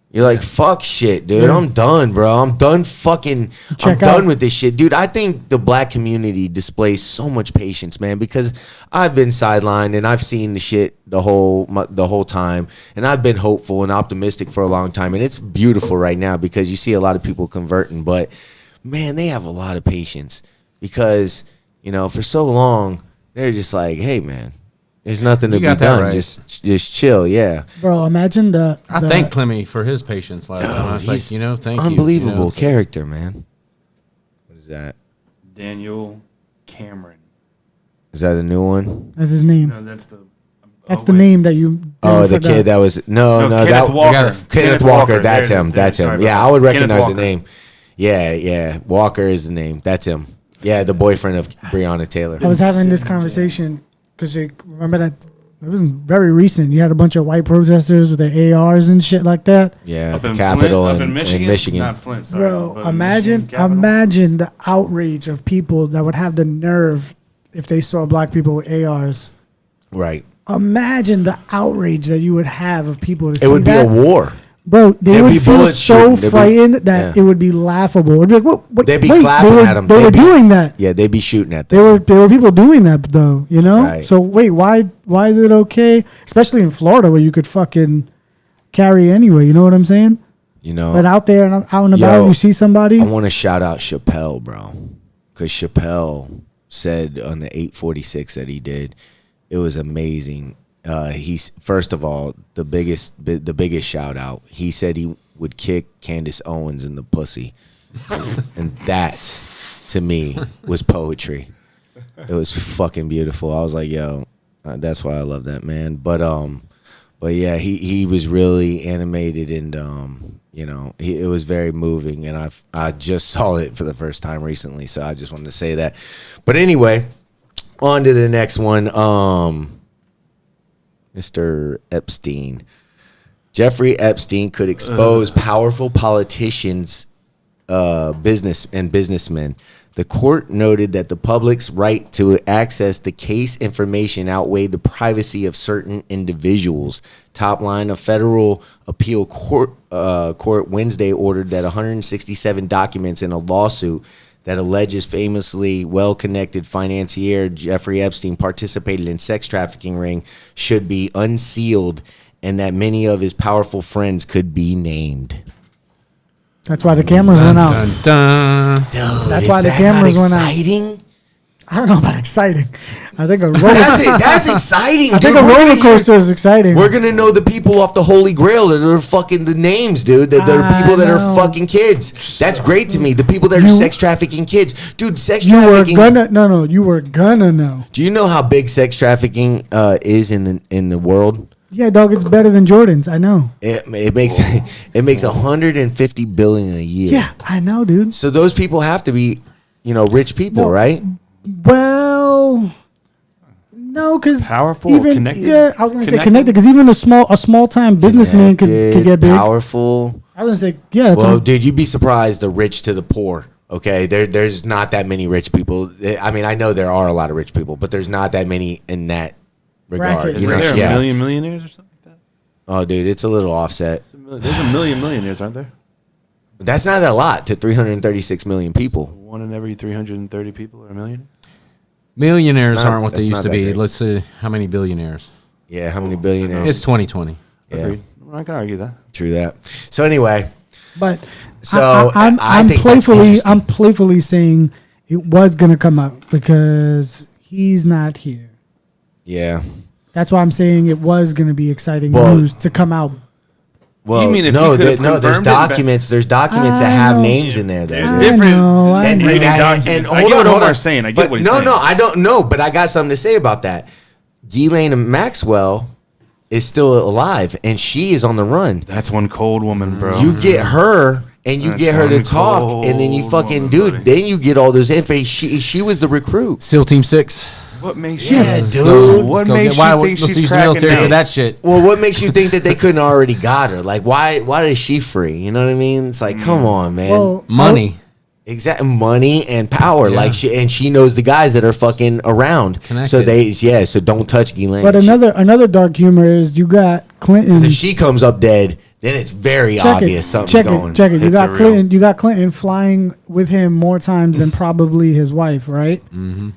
You're like, fuck shit, dude. I'm done, bro. I'm done fucking. I'm done with this shit, dude. I think the black community displays so much patience, man, because I've been sidelined and I've seen the shit the whole time, and I've been hopeful and optimistic for a long time, and it's beautiful right now because you see a lot of people converting, but man, they have a lot of patience because for so long they're just like, hey, man. There's nothing to be done. Right. Just chill, yeah.
Bro, imagine
I thank Clemmy for his patience last time. I was like, thank you.
Unbelievable character, man. What is that?
Daniel Cameron.
Is that a new one?
That's his name.
No, that's
the name that you.
The kid that was
Kenneth Walker.
Kenneth Walker. That's him. That's him. Yeah, I would recognize the name. Yeah. Walker is the name. That's him. Yeah, the boyfriend of Breonna Taylor.
I was having this conversation. Because remember that it wasn't very recent. You had a bunch of white protesters with their ARs and shit like that.
Yeah, up in the Capitol in Michigan.
Not Flint, sorry.
Bro, imagine the outrage of people that would have the nerve if they saw black people with ARs.
Right.
Imagine the outrage that you would have of people to see that.
It would be a war.
Bro, they would feel so frightened that it would be laughable. It would be like, what?
They'd be clapping at them.
They were doing that.
Yeah, they'd be shooting at them.
There were people doing that, though,
Right.
So, wait, why is it okay? Especially in Florida where you could fucking carry anyway, you know what I'm saying? But out there and out and about, you see somebody.
I want to shout out Chappelle, bro. Because Chappelle said on the 846 that he did, it was amazing. He's first of all the biggest shout out. He said he would kick Candace Owens in the pussy, and that to me was poetry. It was fucking beautiful. I was like, yo, that's why I love that man. But yeah, he was really animated and it was very moving, and I just saw it for the first time recently, so I just wanted to say that. But anyway, on to the next one. Mr. Epstein. Jeffrey Epstein could expose powerful politicians, businessmen. The court noted that the public's right to access the case information outweighed the privacy of certain individuals. Top line, a federal appeal court Wednesday ordered that 167 documents in a lawsuit that alleges famously well-connected financier Jeffrey Epstein participated in sex trafficking ring should be unsealed, and that many of his powerful friends could be named.
That's why the cameras went out.
Dude,
that's why the cameras went out.
Exciting?
I don't know about exciting. I think
that's exciting.
I think a roller coaster is exciting.
We're gonna know the people off the Holy Grail that are fucking the names, dude. That are people that are fucking kids. That's great to me. The people that are sex trafficking kids, dude. Sex trafficking.
You were gonna know.
Do you know how big sex trafficking is in the world?
Yeah, dog. It's better than Jordan's. I know.
It makes 150 billion a year.
Yeah, I know, dude.
So those people have to be, rich people, right?
Well, no, because
powerful, connected.
Yeah, I was gonna say connected because even a small time businessman could get big.
Powerful.
I was gonna say
Well, dude, you'd be surprised the rich to the poor. Okay, there's not that many rich people. I mean, I know there are a lot of rich people, but there's not that many in that regard.
Is there a million millionaires or something like that?
Oh, dude, it's a little offset.
There's a million millionaires, aren't there?
That's not a lot to 336 million people.
1 in every 330 people are a million.
Millionaires aren't what they used to be. Great. Let's see how many billionaires.
Yeah, how many billionaires?
It's 2020.
Yeah.
Agreed. I can argue that.
True that. So anyway,
but
so
I'm playfully saying it was gonna come out because he's not here.
Yeah.
That's why I'm saying it was gonna be exciting news to come out.
Well, you mean if there's documents. There's documents that have names in there.
There's different
documents.
I get what Omar's saying. I get what he's saying.
No, I don't know, but I got something to say about that. Ghislaine Maxwell is still alive, and she is on the run.
That's one cold woman, bro.
You get her, and you
That's
get her to
one
talk, and then you
cold
fucking,
woman,
dude,
buddy.
then you get all those info. She was the recruit.
SEAL Team 6.
What makes
Yeah,
you?
dude.
What
Let's go
makes
get- why
you
would-
think
let's
she's
use
cracking
military for
down?
that shit?
Well, what makes you think that they couldn't already got her? Like, why is she free? You know what I mean? It's like, come on, man.
Well,
Money.
Exact money and power,
Yeah.
like she knows the guys that are fucking around.
Connected.
So don't touch Ghislaine.
But another dark humor is you got Clinton.
if she comes up dead, then it's very obvious something's going.
Check it. You
It's
got
a real-
Clinton. You got Clinton flying with him more times than probably his wife, right? Mm-hmm.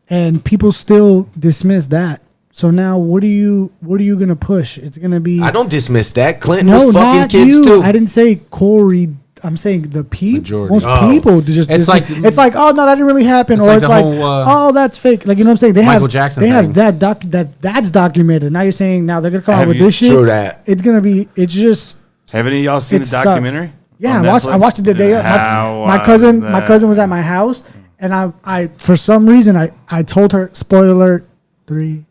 And people still dismiss that. So now, what are you gonna push? It's gonna be.
I don't dismiss that. Clinton
No,
was fucking
not
kids
you.
too.
I didn't say Corey. I'm saying the people.
Majority.
Most
Oh.
people just.
It's like-
it's like, oh no, that didn't really happen,
It's
or
like
it's
the
like,
whole,
oh, that's fake. Like, you know what I'm saying? They
Michael
have
Jackson
They
thing.
have that's documented. Now you're saying now they're gonna come out
Have
with
you-
this shit.
True that.
It's gonna be. It's just.
Haven't y'all seen
It
the
sucks.
documentary?
Yeah,
on
I
Netflix?
watched it the day.
How
My
was
cousin
that?
was at my house, and I for some reason I told her, spoiler alert, 3,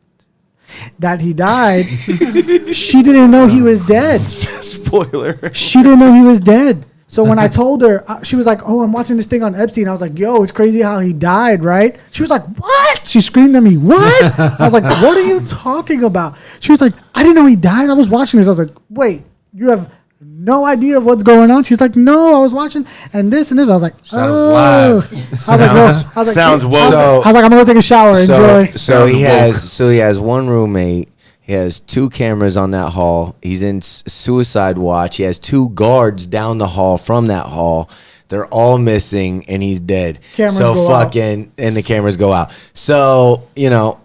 that he died. She didn't know he was dead.
Spoiler.
She didn't know he was dead. So when I told her, she was like, "Oh, I'm watching this thing on Epstein." I was like, "Yo, it's crazy how he died, right?" She was like, "What?" She screamed at me, "What?" I was like, "What are you talking about?" She was like, "I didn't know he died. I was watching this." I was like, "Wait, you have no idea what's going on?" She's like, "No, I was watching and this and this." I was like, "Oh."
live.
I was like, "Well," I was like,
Sounds
"Hey,"
woke.
I was like, "I'm gonna go take a shower. Enjoy."
So he
Sounds
has one roommate. He has 2 cameras on that hall. He's in suicide watch. He has 2 guards down the hall from that hall. They're all missing, and he's dead.
Cameras
so
go
fucking, and the cameras go out. So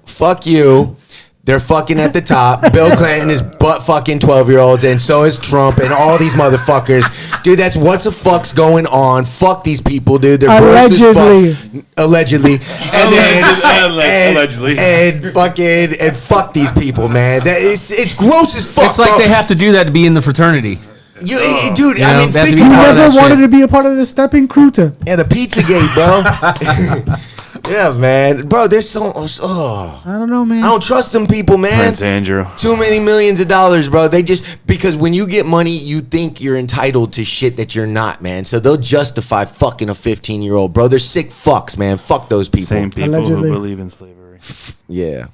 fuck you. They're fucking at the top. Bill Clinton is butt fucking 12-year-olds, and so is Trump and all these motherfuckers. Dude, that's what the fuck's going on. Fuck these people, dude. They're gross as
Allegedly.
fuck. Allegedly.
Allegedly.
And fucking and fuck these people, man. It's gross as fuck.
It's like
bro.
they have to do that to be in the fraternity.
You, dude.
You
I
know,
mean,
they have to
think
be
You
part of
about
never
that
wanted
shit.
to be a part of the stepping crew to.
yeah, the Pizzagate, bro. Yeah, man, bro. There's so. Oh,
I don't know, man.
I don't trust them people, man.
Prince Andrew.
Too many millions of dollars, bro. They just because when you get money, you think you're entitled to shit that you're not, man. So they'll justify fucking a 15-year-old, bro. They're sick fucks, man. Fuck those people.
Same people
Allegedly.
who believe in slavery.
Yeah,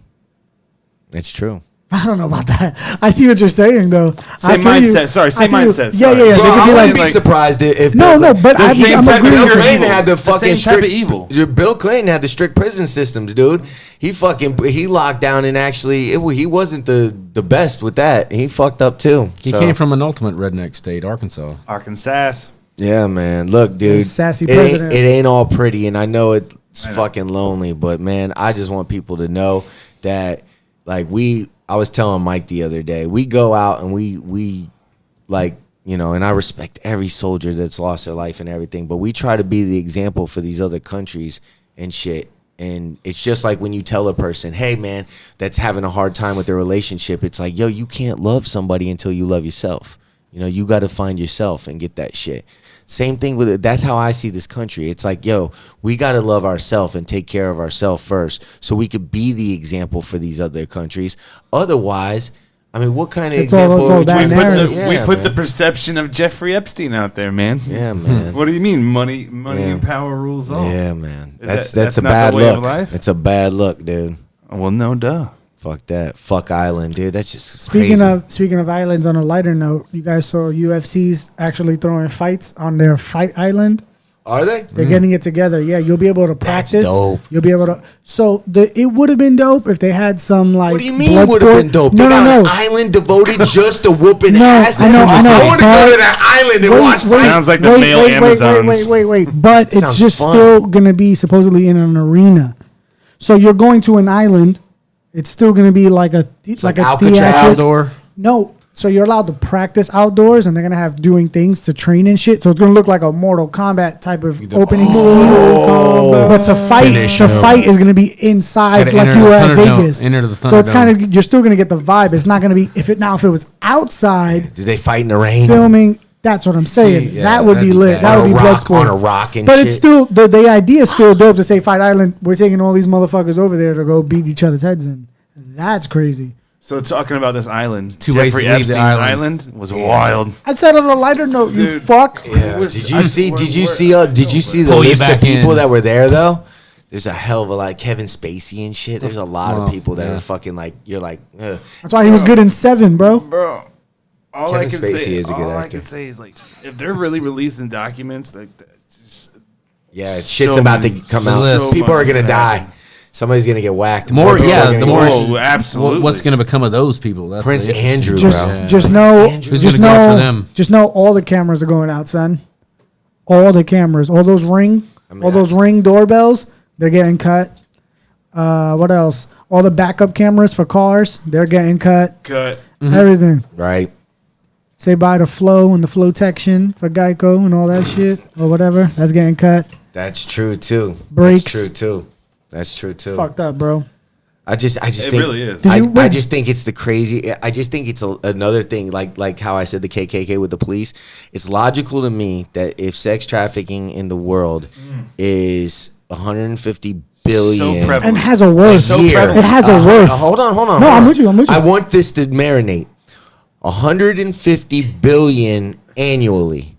it's true.
I don't know about that. I see what you're saying, though.
Same mindset. Sorry, same
I feel you.
mindset.
Yeah,
Sorry.
yeah, yeah.
Bro,
They could
I
be
wouldn't
like,
be surprised if
No,
Bill
no, but
Clinton-
I-
same
I'm
type of
agreeing
Bill
with you.
Clinton
evil.
had the
The same
fucking
type
strict
of evil.
Bill Clinton had the strict prison systems, dude. He locked down and actually he wasn't the best with that. He fucked up too.
He
So,
came from an ultimate redneck state, Arkansas.
Arkansas.
yeah, man. Look, dude,
Sassy
it ain't,
president.
it ain't all pretty, and I know it's fucking lonely, but man, I just want people to know that like I was telling Mike the other day, we go out and we like, and I respect every soldier that's lost their life and everything, but we try to be the example for these other countries and shit. And it's just like when you tell a person, hey man, that's having a hard time with their relationship, it's like, yo, you can't love somebody until you love yourself. You got to find yourself and get that shit. Same thing with it. That's how I see this country. It's like, yo, we got to love ourselves and take care of ourselves first so we could be the example for these other countries. Otherwise, I mean, what kind of
It's all-
example
it's all
would
that
you
narrative.
We put
man.
the perception of Jeffrey Epstein out there, man.
Yeah, man.
What do you mean? Money
Yeah.
and power rules all.
Yeah, man.
Is
That's a
not the
bad
way of
look.
life?
It's a bad look, dude.
Well, no, duh.
Fuck that. Fuck Island, dude. That's just
Speaking
crazy.
speaking of islands, on a lighter note, you guys saw UFC's actually throwing fights on their fight island.
Are they?
They're getting it together. Yeah, you'll be able to practice.
dope.
You'll be able to. So it would have been dope if they had some like.
What do you mean
blood
would have
sport.
been dope?
No,
They got
no,
an
no.
island devoted just to whooping
No,
ass.
I know,
That's
I know,
what I want to go
but-
to that island and watch fights.
Sounds like the male Amazons.
Wait. But it's
Sounds
just
fun.
still gonna be supposedly in an arena. So you're going to an island. It's still gonna be like a
like
a
Alcatraz.
theatrics.
Outdoor.
No. So you're allowed to practice outdoors, and they're gonna have doing things to train and shit. So it's gonna look like a Mortal Kombat type of opening scene. But to fight is gonna be inside,
Gotta
like
enter
you were
the
at
Thunderdome.
Vegas.
Enter the
So it's
Thunderdome.
kind of, you're still gonna get the vibe. It's not gonna be if it was outside
Did they fight in the rain?
filming. That's what I'm saying.
yeah,
that would be
that'd be
lit.
bad.
That would
On
be
a
blood
rock,
sport.
on a rock and
But
shit.
it's still the idea is still dope to say Fight Island. We're taking all these motherfuckers over there to go beat each other's heads in, That's crazy.
So talking about this island,
Two ways
Jeffrey
to leave the
Epstein's
island.
island was wild.
I said on a lighter note, you
Dude.
fuck.
Yeah.
Was-
Did you
I-
see?
where-
Did you
where-
see? Did you see the
Pull you
list of
back
people
in.
that were there though? There's a hell of a lot. Kevin Spacey and shit. There's a lot of
Well,
people that
yeah.
are fucking like. You're like, ugh.
That's why he was good in 7, bro.
Bro, all I
Kevin
can
Spacey
say
is a good
all I
actor.
can say is like, if they're really releasing documents, like, it's just,
Yeah,
So
shit's about to
many-
come
so
out. People are
much
gonna
is
die.
happening.
Somebody's gonna get whacked.
More,
people are
yeah.
gonna
The
get
more,
whacked.
Oh, absolutely.
What's going to become of those people? That's
Prince
the issue.
Andrew,
Just,
bro.
Yeah.
just know,
Who's
just
gonna go
know,
for them?
just know, all the cameras are going out, son. All the cameras, all those ring doorbells, they're getting cut. What else? All the backup cameras for cars, they're getting cut.
cut?
Everything.
Right.
Say bye to Flow and the Flow Tection for Geico and all that shit or whatever. That's getting cut.
That's true too.
Brakes.
That's true too. That's true too.
Fucked up, bro.
I just
It
think
really is.
Did you
I
win?
just think it's the crazy. I just think it's another thing, like how I said the KKK with the police. It's logical to me that if sex trafficking in the world is 150 billion,
So prevalent.
And has a worth.
So
year.
prevalent.
It has a worth.
Hold on.
No,
hold
I'm
on.
with you, I'm with you.
I want this to marinate. 150 billion annually.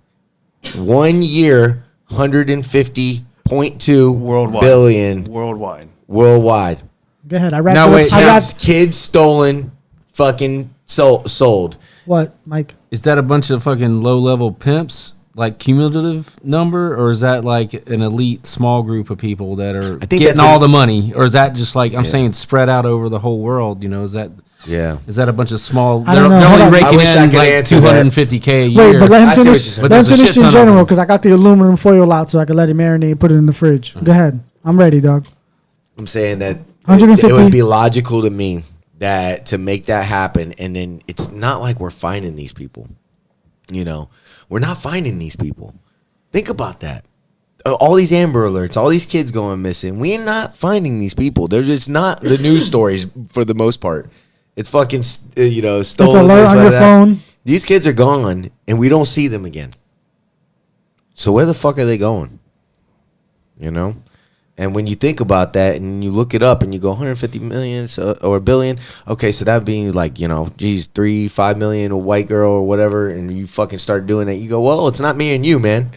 1 year, 150.2
Worldwide.
billion
Worldwide.
worldwide.
Go ahead. I wrapped
Now,
it
wait,
up. I
now-
wrapped,
Kids stolen, fucking sold.
what, Mike?
Is that a bunch of fucking low level pimps, like cumulative number, or is that like an elite small group of people that are
I think
getting
that's
all
a-
the money, or is that just like I'm saying spread out over the whole world? You know, is that
Yeah.
a bunch of small?
I
They're,
don't know.
they're
Hold
only
on.
I
raking
wish I
in
could
like
answer that.
250K a year.
Wait, but let him
I see what
finish.
you're saying.
But
Let him
there's a
finish
shit
in
ton of
general
them.
because I got the aluminum foil out so I can let it marinate and put it in the fridge. Go ahead. I'm ready, dog.
I'm saying that it
150.
would be logical to me that to make that happen, and then it's not like we're finding these people. You know, we're not finding these people. Think about that. All these Amber Alerts, all these kids going missing. We're not finding these people. They're just not the news stories for the most part. It's fucking, stolen.
It's alert
this,
on your
that.
phone.
These kids are gone, and we don't see them again. So where the fuck are they going? You know? And when you think about that and you look it up and you go 150 million or a billion, okay, so that being like, geez, 3-5 million a white girl or whatever, and you fucking start doing that, you go, well, it's not me and you, man.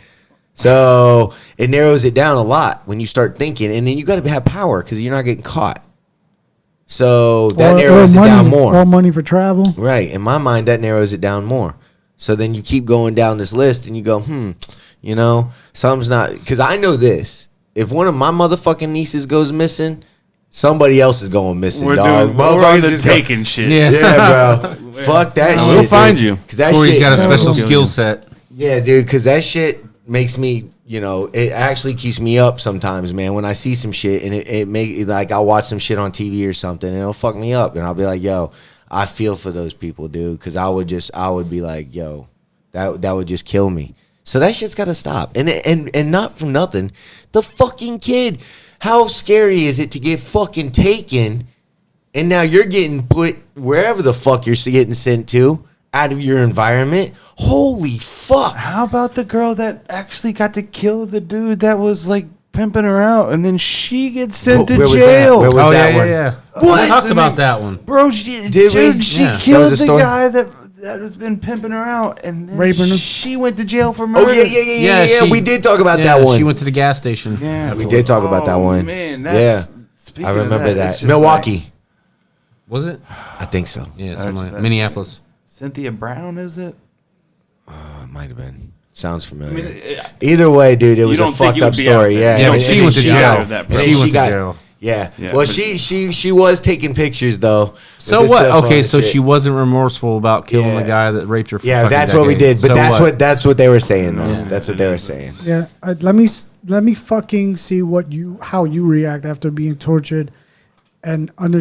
So it narrows it down a lot when you start thinking, and then you got to have power because you're not getting caught. So that narrows it down more.
Or money for travel.
Right. In my mind, that narrows it down more. So then you keep going down this list and you go, something's not, because I know this. If one of my motherfucking nieces goes missing, somebody else is going missing,
We're
dog.
doing we're on
Motherfuckers
the
just go-
taking shit.
Yeah.
Yeah, bro. Fuck that shit.
We'll find
dude.
you.
'Cause that
Corey's
shit,
got a special
Kill
skill
you.
set.
yeah, dude, because that shit makes me, it actually keeps me up sometimes, man. When I see some shit and it make like I'll watch some shit on TV or something and it'll fuck me up and I'll be like, yo, I feel for those people, dude, because I would be like, yo, that would just kill me. So that shit's got to stop. And not from nothing. The fucking kid, how scary is it to get fucking taken and now you're getting put wherever the fuck you're getting sent to out of your environment? Holy fuck.
How about the girl that actually got to kill the dude that was like pimping her out, and then she gets sent to
Where was that?
jail?
Where was
Oh
that
yeah,
one?
yeah.
What?
We talked about that one.
Bro, she
Did we?
dude, she
Yeah.
That
killed
was a
the
story?
guy that has been pimping her out, and then
Raping her?
she went to jail for murder.
Oh, yeah.
she-
We did talk about
Yeah,
that one.
She went to the gas station.
Yeah,
We did talk about that one.
Man, that's,
Yeah.
speaking
I
of
remember
it's
that.
just
Milwaukee.
like-
Was it?
I think so.
Yeah,
That's-
something like
that's-
Minneapolis.
Cynthia Brown, is it?
It might have been. Sounds familiar.
I mean,
Either way, dude, it was a
don't think
fucked
it would
up
be out
story.
there.
Yeah,
Yeah, but
and
she
then
went to jail.
That
And then
person.
She went to
got-
jail.
Yeah.
Yeah,
Well,
but-
she was taking pictures though.
So
with the
what?
cell phone
Okay,
and
so
shit.
she wasn't remorseful about killing
Yeah.
the guy that raped her. For
Yeah,
fucking
that's what we did.
decades.
But
So
that's what they were saying though.
Yeah.
That's what they were saying.
Yeah, let me fucking see how you react after being tortured and under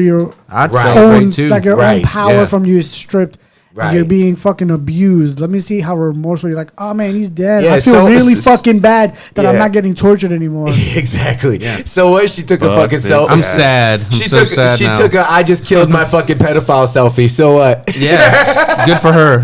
your
I'd
Right.
celebrate
own
too.
like your
Right,
own power
yeah.
from you is stripped. And
Right.
you're being fucking abused. Let me see how remorseful you're like, oh man, he's dead.
Yeah,
I feel
so-
really
s-
fucking bad that I'm
yeah.
not getting tortured anymore.
Exactly. So what? She took a
Fuck
fucking
this.
selfie.
I'm sad. I'm
She
so
took.
sad
She
now.
took a. I just killed my fucking pedophile selfie. So what?
Yeah, good for her.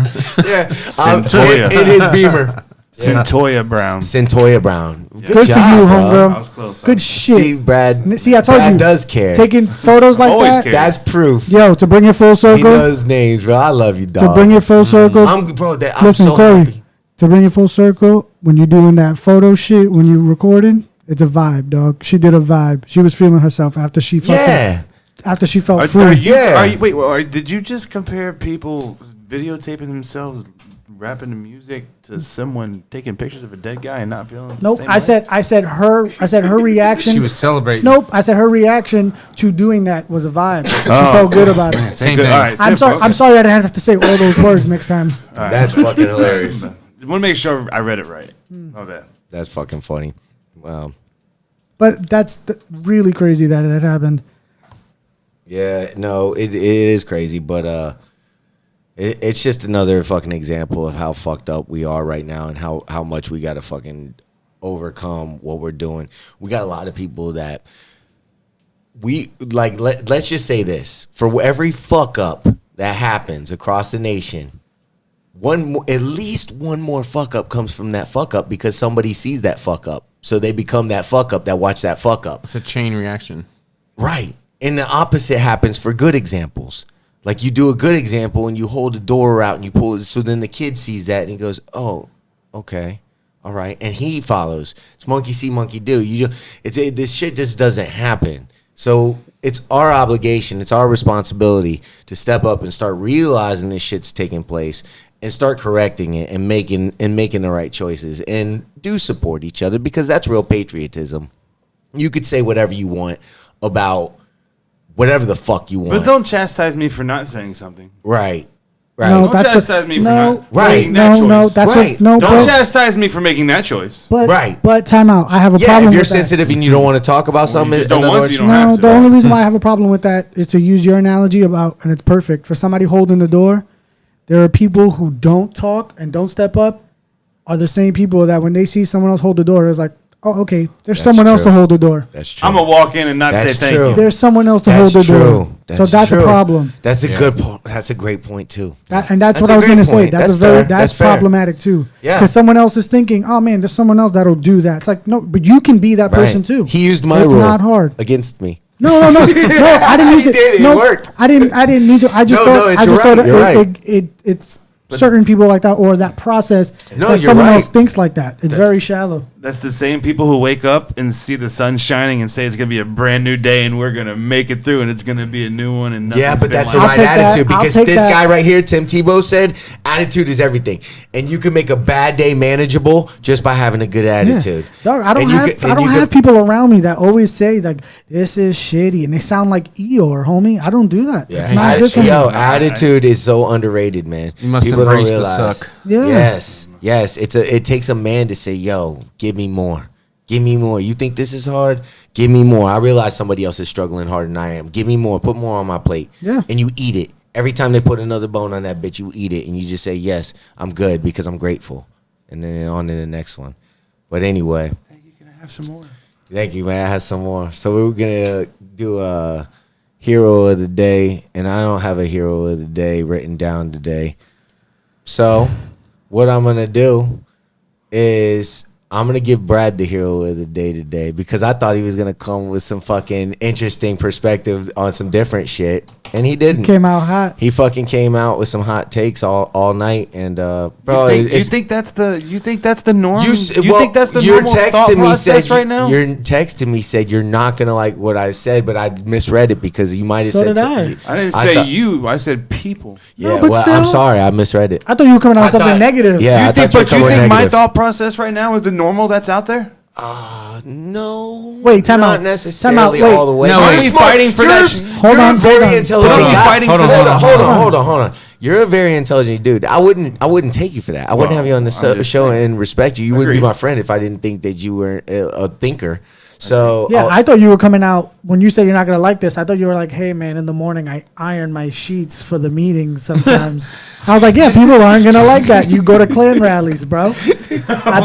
Yeah.
Centoria.
In his Beamer.
Centoya Brown.
Centoya Brown.
Good for you, homegirl.
I was close.
Good shit.
See, Brad.
See, I told
Brad
you.
does care.
Taking photos like
Always
that.
care.
That's proof.
Yo, to bring it full
He
circle.
knows names, bro. I love you, dog.
To bring it full circle.
I'm
Listen,
so
Corey.
happy.
To bring it full circle, when you're doing that photo shit, when you're recording, it's a vibe, dog. She did a vibe. She was feeling herself after she fucking,
Yeah.
after she felt
Are
free.
you, wait, did you just compare people videotaping themselves rapping the music to someone taking pictures of a dead guy and not feeling the
Nope.
same
I said her reaction.
She was celebrating.
Nope. I said her reaction to doing that was a vibe. She
Oh.
felt good about it.
Same
Good.
thing.
All right,
I'm
tip,
sorry.
okay.
I'm sorry. I didn't have to say all those words next time.
All right.
That's fucking hilarious.
I want to make sure I read it right. My bad.
That's fucking funny. Wow.
But that's really crazy that it happened.
Yeah, no, it is crazy, but it's just another fucking example of how fucked up we are right now and how much we got to fucking overcome what we're doing. We got a lot of people that we like. Let's just say this: for every fuck up that happens across the nation, at least one more fuck up comes from that fuck up because somebody sees that fuck up, so they become that fuck up that watch that fuck up.
It's a chain reaction.
Right. And the opposite happens for good examples. Like you do a good example and you hold the door out and you pull it. So then the kid sees that and he goes, oh, okay. All right. And he follows. It's monkey see, monkey do. This shit just doesn't happen. So it's our obligation. It's our responsibility to step up and start realizing this shit's taking place and start correcting it and making the right choices and do support each other because that's real patriotism. You could say whatever you want about whatever the fuck you want.
But don't chastise me for not saying something.
Right.
No,
Don't chastise me for not making that choice.
No, that's
Right.
what. No,
Don't chastise me for making that choice.
but,
Right.
But time out. I have a
Yeah,
problem
if you're
with that.
sensitive and you don't want to talk about something,
just don't
in other
want to,
words-
you don't
No,
have to.
the only reason why I have a problem with that is to use your analogy about, and it's perfect for somebody holding the door. There are people who don't talk and don't step up, are the same people that when they see someone else hold the door, it's like, oh, okay, there's
That's
someone else
true.
to hold the door.
That's true.
I'm going to walk in and not
That's
say thank
true.
you.
There's someone else to
That's
hold the door.
true.
So that's
true.
a problem.
That's a
Yeah.
good point. That's a great point too.
And that's
That's
what
a
I was
great
going to say.
point.
That's
That's
a very
fair.
that's
That's fair.
problematic too.
Yeah.
Because someone else is thinking, oh man, there's someone else that'll do that. It's like no, but you can be that person
Right.
too.
He used my
It's
rule
not hard.
against me.
No, I didn't use
He
it.
did it.
No,
It worked.
I didn't mean to. I just
No,
thought.
no, it's
I just
right.
thought
You're right.
it's certain people like that or that process
No,
that
you're
someone
right.
else thinks like that. It's very shallow.
That's the same people who wake up and see the sun shining and say it's going to be a brand new day and we're going to make it through and it's going to be a new one. And
Yeah,
nothing's
but
been
that's the
like
I'll
right
take that.
attitude
I'll
because
take
this
that.
guy right here, Tim Tebow, said attitude is everything, and you can make a bad day manageable just by having a good attitude.
Yeah. Dog, I don't
And you
have
can-
I
and
don't
you
have
can-
people around me that always say like this is shitty and they sound like Eeyore, homie. I don't do that.
Yeah.
It's not good for me.
Attitude is so underrated, man.
You must
People
embrace
don't
the
realize.
suck.
Yeah.
Yes. It takes a man to say, "Yo, give me more. Give me more. You think this is hard? Give me more. I realize somebody else is struggling harder than I am. Give me more. Put more on my plate."
Yeah.
And you eat it. Every time they put another bone on that bitch, you eat it and you just say, "Yes, I'm good because I'm grateful." And then on to the next one. But anyway,
Can I have some more?
thank you, man. I have some more. So we're gonna do a hero of the day, and I don't have a hero of the day written down today. So what I'm gonna do is I'm gonna give Brad the hero of the day today because I thought he was gonna come with some fucking interesting perspective on some different shit, and he didn't.
Came out hot.
He fucking came out with some hot takes all night, and bro,
You think that's the norm?
you
think that's the
your
normal
text
thought
to me
process
said
right now?
Your text to me said you're not gonna like what I said, but I misread it because you might have
So
said
did I.
something.
I didn't say
thought-
you. I said people.
Yeah,
but
well, I'm
still-
sorry, I misread it.
I thought you were coming out with
I
something
thought-
negative.
Yeah, I
You think,
thought
but you
were
think my
negative.
thought process right now is the normal that's out there?
No.
Wait, time
not
out.
necessarily
Time out, wait.
all the way.
No,
You're
wait.
smart.
Fighting for
You're
that
s-
sh-
Hold
you're
on,
a very
hold on.
intelligent
But I'm
guy.
fighting
Hold
for
on,
that.
hold on.
Hold on. You're a very intelligent dude. I wouldn't take you for that. I wouldn't
Well,
have you on the
I'm just
show
saying.
and respect you. You wouldn't be
Agreed.
my friend if I didn't think that you were a thinker. So
Yeah, I thought you were coming out when you said you're not gonna like this. I thought you were like, "Hey, man, in the morning I iron my sheets for the meetings sometimes." I was like, "Yeah, people aren't gonna like that. You go to Klan rallies, bro." I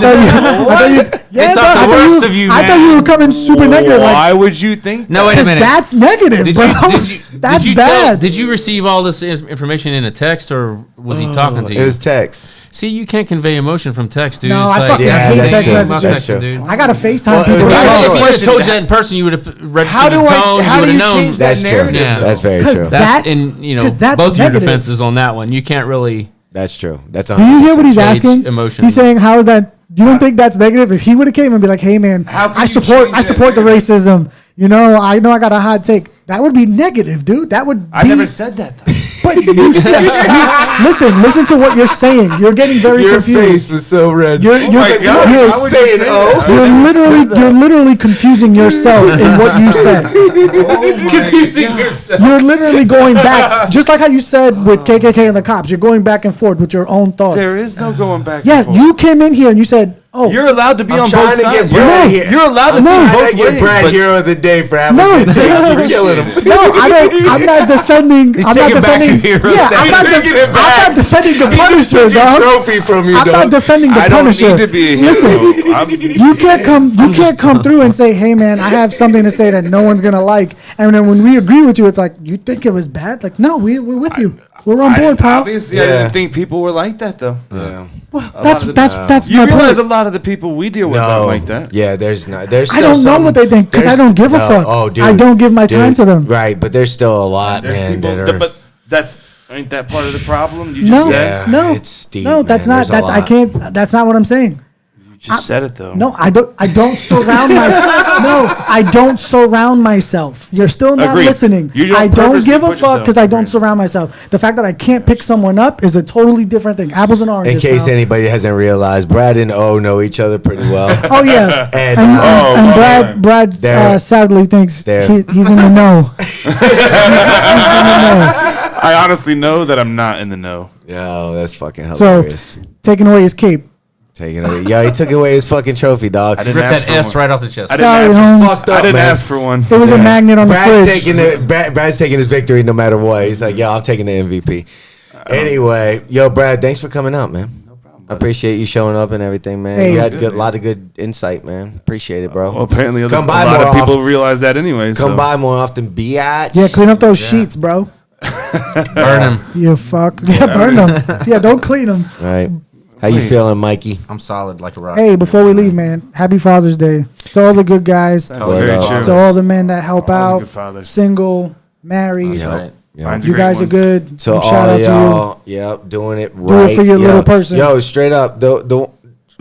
thought you were coming super negative. Like,
Why would you think?
No, wait a
'cause
minute.
that's negative,
Did
bro.
you
That's bad.
Did you receive all this information in a text or was he talking to you?
it was text.
See, you can't convey emotion from text, dude.
No,
It's
I
like,
fucking
hate
that's
text
I'm not
messages.
texting, dude.
I got to FaceTime
Well,
people.
if
If you would have
Question
told
that-
that in person, you would have registered
How do
the
I?
tone.
How
you
do
would
you
have known.
change that
That's true.
narrative?
Yeah.
That's very
'Cause
true.
that-
That's in
because that's
both your
negative.
defenses on that one. You can't really.
That's true. That's
Do you hear what he's
Gauge
asking?
emotion.
He's saying, "How is that? You don't think that's negative?" If he would have came and be like, "Hey, man,
How can
I
you
support
change that
the
narrative?
racism. You know I got a hot take." That would be negative, dude. That would.
I
be,
never said that. Though.
But you said, listen to what you're saying. You're getting very confused.
was so red.
You're,
my God,
you're,
how would you say that?
you're literally confusing yourself in what you said.
confusing yourself.
You're literally going back, just like how you said with KKK and the cops. You're going back and forth with your own thoughts.
There is no going back.
Yeah,
and forth.
you came in here and you said, "Oh,
You're allowed to be
I'm
on
trying
both
to
sides.
get Brad here.
You're allowed to
I'm
be
trying
on
to
both
I get
ways.
Brad
but
hero of the day for having
No.
good takes. You're killing him.
no, I don't. I'm not defending.
He's
I'm not
taking back
defending.
your hero
Yeah,
status.
I'm not,
He's taking it
I'm
back.
not defending the
He just
Punisher,
took your
dog.
trophy from you,
I'm
dog.
not defending the
I don't
Punisher.
need to be a hero.
Listen, you can't come through and say, "Hey, man, I have something to say that no one's gonna like." And then when we agree with you, it's like, "You think it was bad?" Like, no, we're with you. We're on board, pal.
Obviously, I
Yeah.
didn't think people were like that though.
Yeah.
Well,
A
that's
lot of
that's
You
my
realize
point.
a lot of the people we deal with aren't like that.
Yeah, there's not. There's.
I
Still
don't know
some-
what they think because I
there's-
don't give a
no,
fuck.
Oh, dude,
I don't give my time
dude,
to them.
Right, but there's still a lot,
There's
man.
people,
That are.
but that's ain't that part of the problem? You
No,
just said.
Yeah,
no,
it's steep,
no. That's
man.
not.
There's a
That's I
lot.
can't. That's not what I'm saying.
You just said it though.
No, I don't. I don't surround myself. No, I don't surround myself. You're still not
Agreed.
listening.
You don't
I don't
purposely
give a
put
fuck
yourself-
because I don't
Agreed.
surround myself. The fact that I can't pick someone up is a totally different thing. Apples and oranges.
In case
pal.
anybody hasn't realized, Brad and O know each other pretty well.
Oh yeah,
And,
and, and
man.
Brad
There.
sadly thinks
There.
he's in the know. he's in the know.
I honestly know that I'm not in the know.
Yo, that's fucking
So
hilarious.
taking away his cape.
Taking away. Yo, he took away his fucking trophy, dog.
I didn't
Rip
ask
that
for
S
one.
right off the chest.
I didn't
Sorry,
ask.
Holmes.
Fucked
I
up,
didn't
man.
ask for one.
It was a magnet on the
Brad's
fridge.
taking it. Brad's taking his victory no matter what. He's like, yo, I'm taking the MVP. Anyway, yo, Brad, thanks for coming out, man.
No problem.
I appreciate you showing up and everything, man.
Hey.
You had a
Good,
lot of good insight, man. Appreciate it, bro.
Well, apparently, a
Come by
lot
more
of people
often.
realize that anyway.
Come
so.
by more often. Biatch.
Yeah, clean up those sheets, bro.
Burn him.
You fuck. Yeah, burn them. Yeah, don't clean them.
All right. How you feeling, Mikey?
I'm solid like a rock.
Hey, before we leave, man, happy Father's Day to all the good guys,
That's
Well,
very
no.
true.
to all the men that help
All the
out,
good fathers.
single, married.
Yep.
right.
Yep.
Mine's a
You
great
guys
one.
are good.
So
And
all
shout out
of
to you.
y'all, yep, doing it
Do it
right.
for your
yo.
little person.
Yo, straight up, the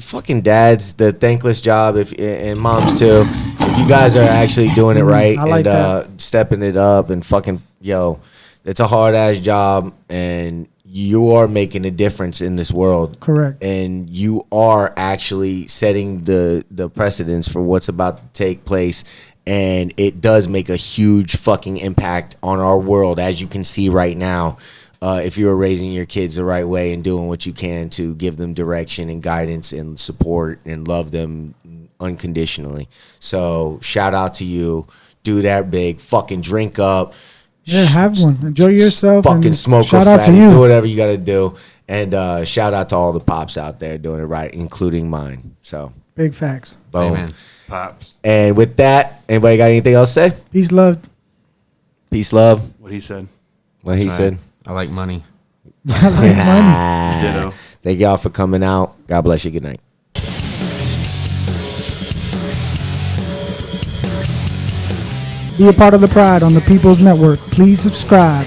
fucking dads, the thankless job, if and moms too. If you guys are actually doing it right
I like
and stepping it up and fucking yo, it's a hard ass job and you are making a difference in this world.
Correct.
And you are actually setting the precedence for what's about to take place. And it does make a huge fucking impact on our world, as you can see right now. If you are raising your kids the right way and doing what you can to give them direction and guidance and support and love them unconditionally. So shout out to you. Do that big. Fucking drink up.
Yeah, have one. Enjoy yourself.
Fucking
and
smoke a
shout out to
fatty. Do
you.
whatever you got to do. And shout out to all the pops out there doing it right, including mine. So,
Big facts.
boom.
Amen.
Pops.
And with that, anybody got anything else to say?
Peace, love.
Peace, love.
What he said.
What he
Right.
said.
I like money.
Ditto.
Thank y'all for coming out. God bless you. Good night.
Be a part of the Pride on the People's Network. Please subscribe.